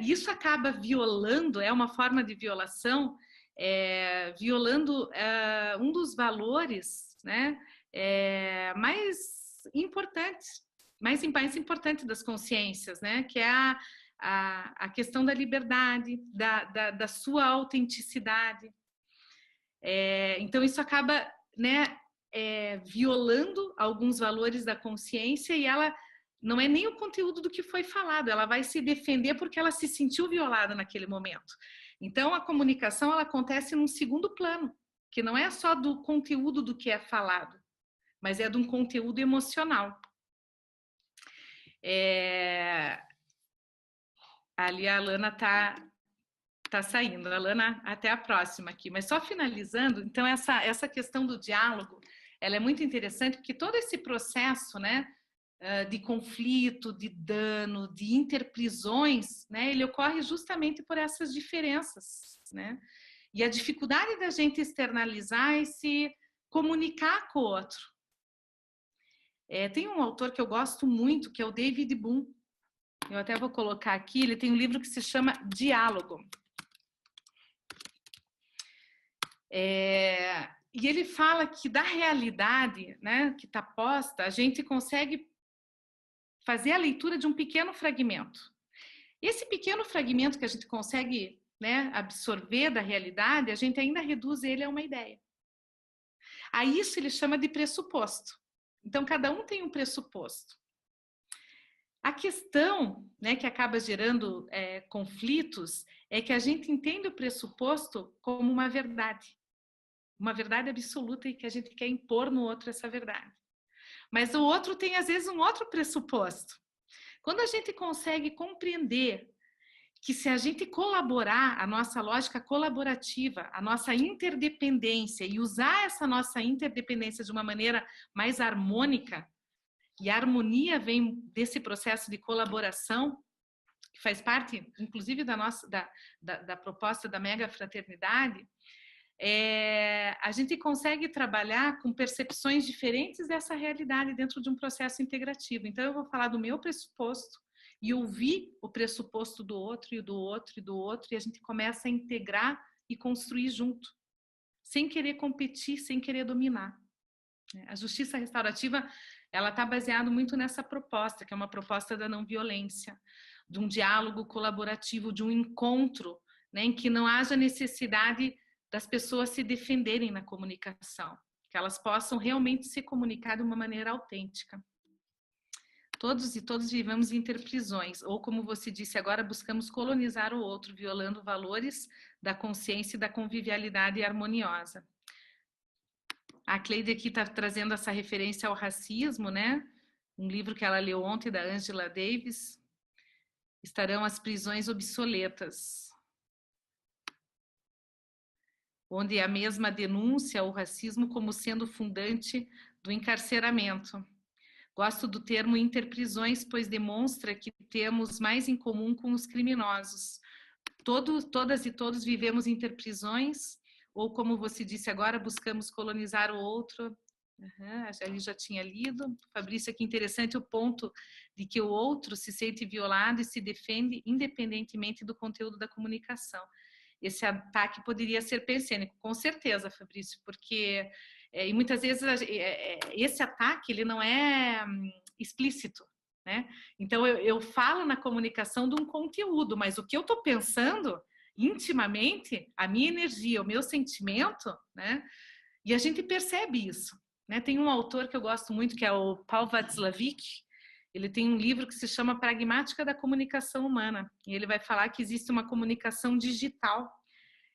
Isso acaba violando, é uma forma de violação, violando um dos valores, né, mais importantes das consciências, né, que é a questão da liberdade, da sua autenticidade. Então, isso acaba, né, violando alguns valores da consciência e ela não é nem o conteúdo do que foi falado, ela vai se defender porque ela se sentiu violada naquele momento. Então, a comunicação ela acontece num segundo plano, que não é só do conteúdo do que é falado, mas é de um conteúdo emocional. Ali a Alana tá saindo. Alana, até a próxima aqui. Mas só finalizando, então essa questão do diálogo, ela é muito interessante porque todo esse processo, né, de conflito, de dano, de interprisões, né, ele ocorre justamente por essas diferenças, né? E a dificuldade da gente externalizar e se comunicar com o outro. Tem um autor que eu gosto muito, que é o David Bohm. Eu até vou colocar aqui, ele tem um livro que se chama Diálogo. E ele fala que da realidade, né, que está posta, a gente consegue fazer a leitura de um pequeno fragmento. Esse pequeno fragmento que a gente consegue, né, absorver da realidade, a gente ainda reduz ele a uma ideia. A isso ele chama de pressuposto. Então, cada um tem um pressuposto. A questão, né, que acaba gerando conflitos é que a gente entende o pressuposto como uma verdade absoluta e que a gente quer impor no outro essa verdade. Mas o outro tem, às vezes, um outro pressuposto. Quando a gente consegue compreender que se a gente colaborar, a nossa lógica colaborativa, a nossa interdependência e usar essa nossa interdependência de uma maneira mais harmônica, e a harmonia vem desse processo de colaboração, que faz parte, inclusive, da proposta da mega fraternidade, a gente consegue trabalhar com percepções diferentes dessa realidade dentro de um processo integrativo. Então, eu vou falar do meu pressuposto e ouvir o pressuposto do outro e do outro e do outro, e a gente começa a integrar e construir junto, sem querer competir, sem querer dominar. A justiça restaurativa, ela está baseada muito nessa proposta, que é uma proposta da não violência, de um diálogo colaborativo, de um encontro, né, em que não haja necessidade das pessoas se defenderem na comunicação, que elas possam realmente se comunicar de uma maneira autêntica. Todos e todas vivemos interprisões, ou como você disse agora, buscamos colonizar o outro, violando valores da consciência e da convivialidade harmoniosa. A Cleide aqui está trazendo essa referência ao racismo, né? Um livro que ela leu ontem, da Angela Davis. Estarão as prisões obsoletas, onde a mesma denúncia ao racismo como sendo fundante do encarceramento. Gosto do termo interprisões, pois demonstra que temos mais em comum com os criminosos. Todas e todos vivemos interprisões, ou como você disse agora, buscamos colonizar o outro. Ali já tinha lido. Fabrício, aqui interessante o ponto de que o outro se sente violado e se defende independentemente do conteúdo da comunicação. Esse ataque poderia ser pensênico, com certeza, Fabrício, porque e muitas vezes esse ataque ele não é explícito, né? Então eu falo na comunicação de um conteúdo, mas o que eu estou pensando intimamente, a minha energia, o meu sentimento, né? E a gente percebe isso, né? Tem um autor que eu gosto muito, que é o Paul Václavic. Ele tem um livro que se chama Pragmática da Comunicação Humana, e ele vai falar que existe uma comunicação digital.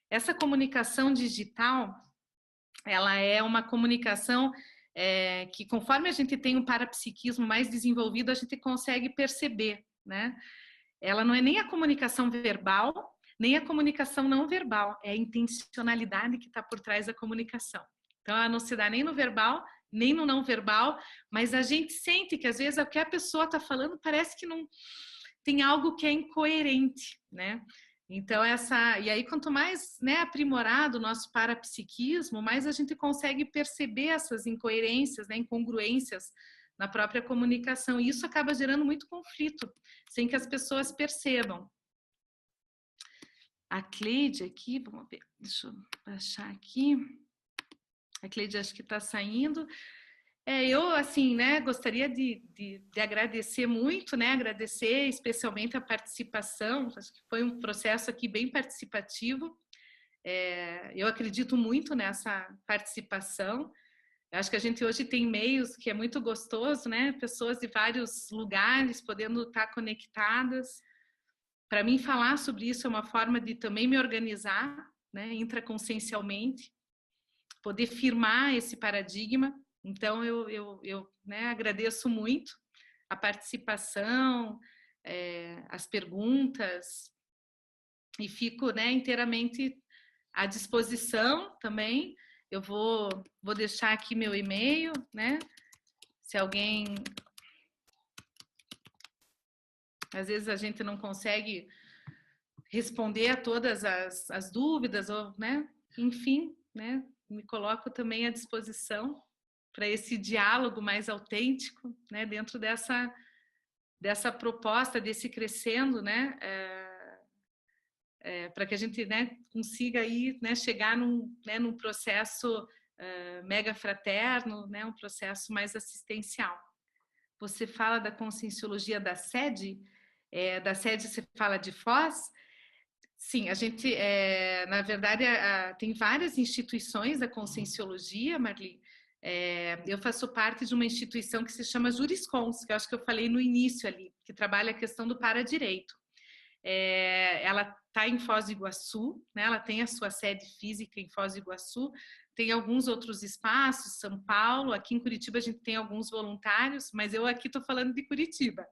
Essa comunicação digital, ela é uma comunicação que, conforme a gente tem um parapsiquismo mais desenvolvido, a gente consegue perceber, né? Ela não é nem a comunicação verbal, nem a comunicação não verbal, é a intencionalidade que está por trás da comunicação. Então, ela não se dá nem no verbal, nem no não verbal, mas a gente sente que às vezes o que a pessoa está falando parece que não tem algo que é incoerente, né? Então, e aí quanto mais, né, aprimorado o nosso parapsiquismo, mais a gente consegue perceber essas incoerências, né, incongruências na própria comunicação, e isso acaba gerando muito conflito, sem que as pessoas percebam. A Cleide aqui, vamos ver, deixa eu baixar aqui. A Cleide acho que está saindo. Eu, assim, né, gostaria de agradecer muito, né, agradecer especialmente a participação, acho que foi um processo aqui bem participativo. Eu acredito muito nessa participação. Eu acho que a gente hoje tem meios que é muito gostoso, né, pessoas de vários lugares podendo estar conectadas. Para mim, falar sobre isso é uma forma de também me organizar, né, intraconsciencialmente, poder firmar esse paradigma. Então, eu né, agradeço muito a participação, as perguntas, e fico, né, inteiramente à disposição também. Eu vou deixar aqui meu e-mail, né? Se alguém... Às vezes a gente não consegue responder a todas as dúvidas, ou, né? Enfim, né? Me coloco também à disposição para esse diálogo mais autêntico, né? Dentro dessa proposta, desse crescendo, né? Para que a gente, né, consiga aí, né, chegar num processo mega fraterno, né? Um processo mais assistencial. Você fala da conscienciologia da sede você fala de Foz. Sim, a gente, na verdade, tem várias instituições da conscienciologia, Marli. Eu faço parte de uma instituição que se chama Juriscons, que eu acho que eu falei no início ali, que trabalha a questão do paradireito. Ela está em Foz do Iguaçu, né? Ela tem a sua sede física em Foz do Iguaçu, tem alguns outros espaços, São Paulo, aqui em Curitiba a gente tem alguns voluntários, mas eu aqui estou falando de Curitiba.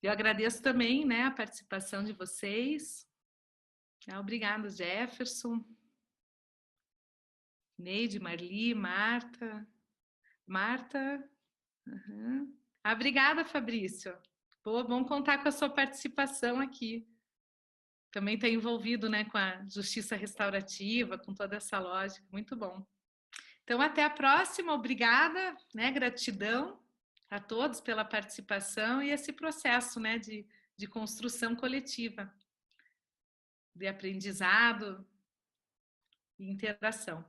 Eu agradeço também, né, a participação de vocês. Obrigada, Jefferson, Neide, Marli, Marta. Uhum. Obrigada, Fabrício. Pô, bom contar com a sua participação aqui. Também está envolvido, né, com a justiça restaurativa, com toda essa lógica. Muito bom. Então, até a próxima. Obrigada, né? Gratidão a todos pela participação e esse processo, né, de construção coletiva, de aprendizado e interação.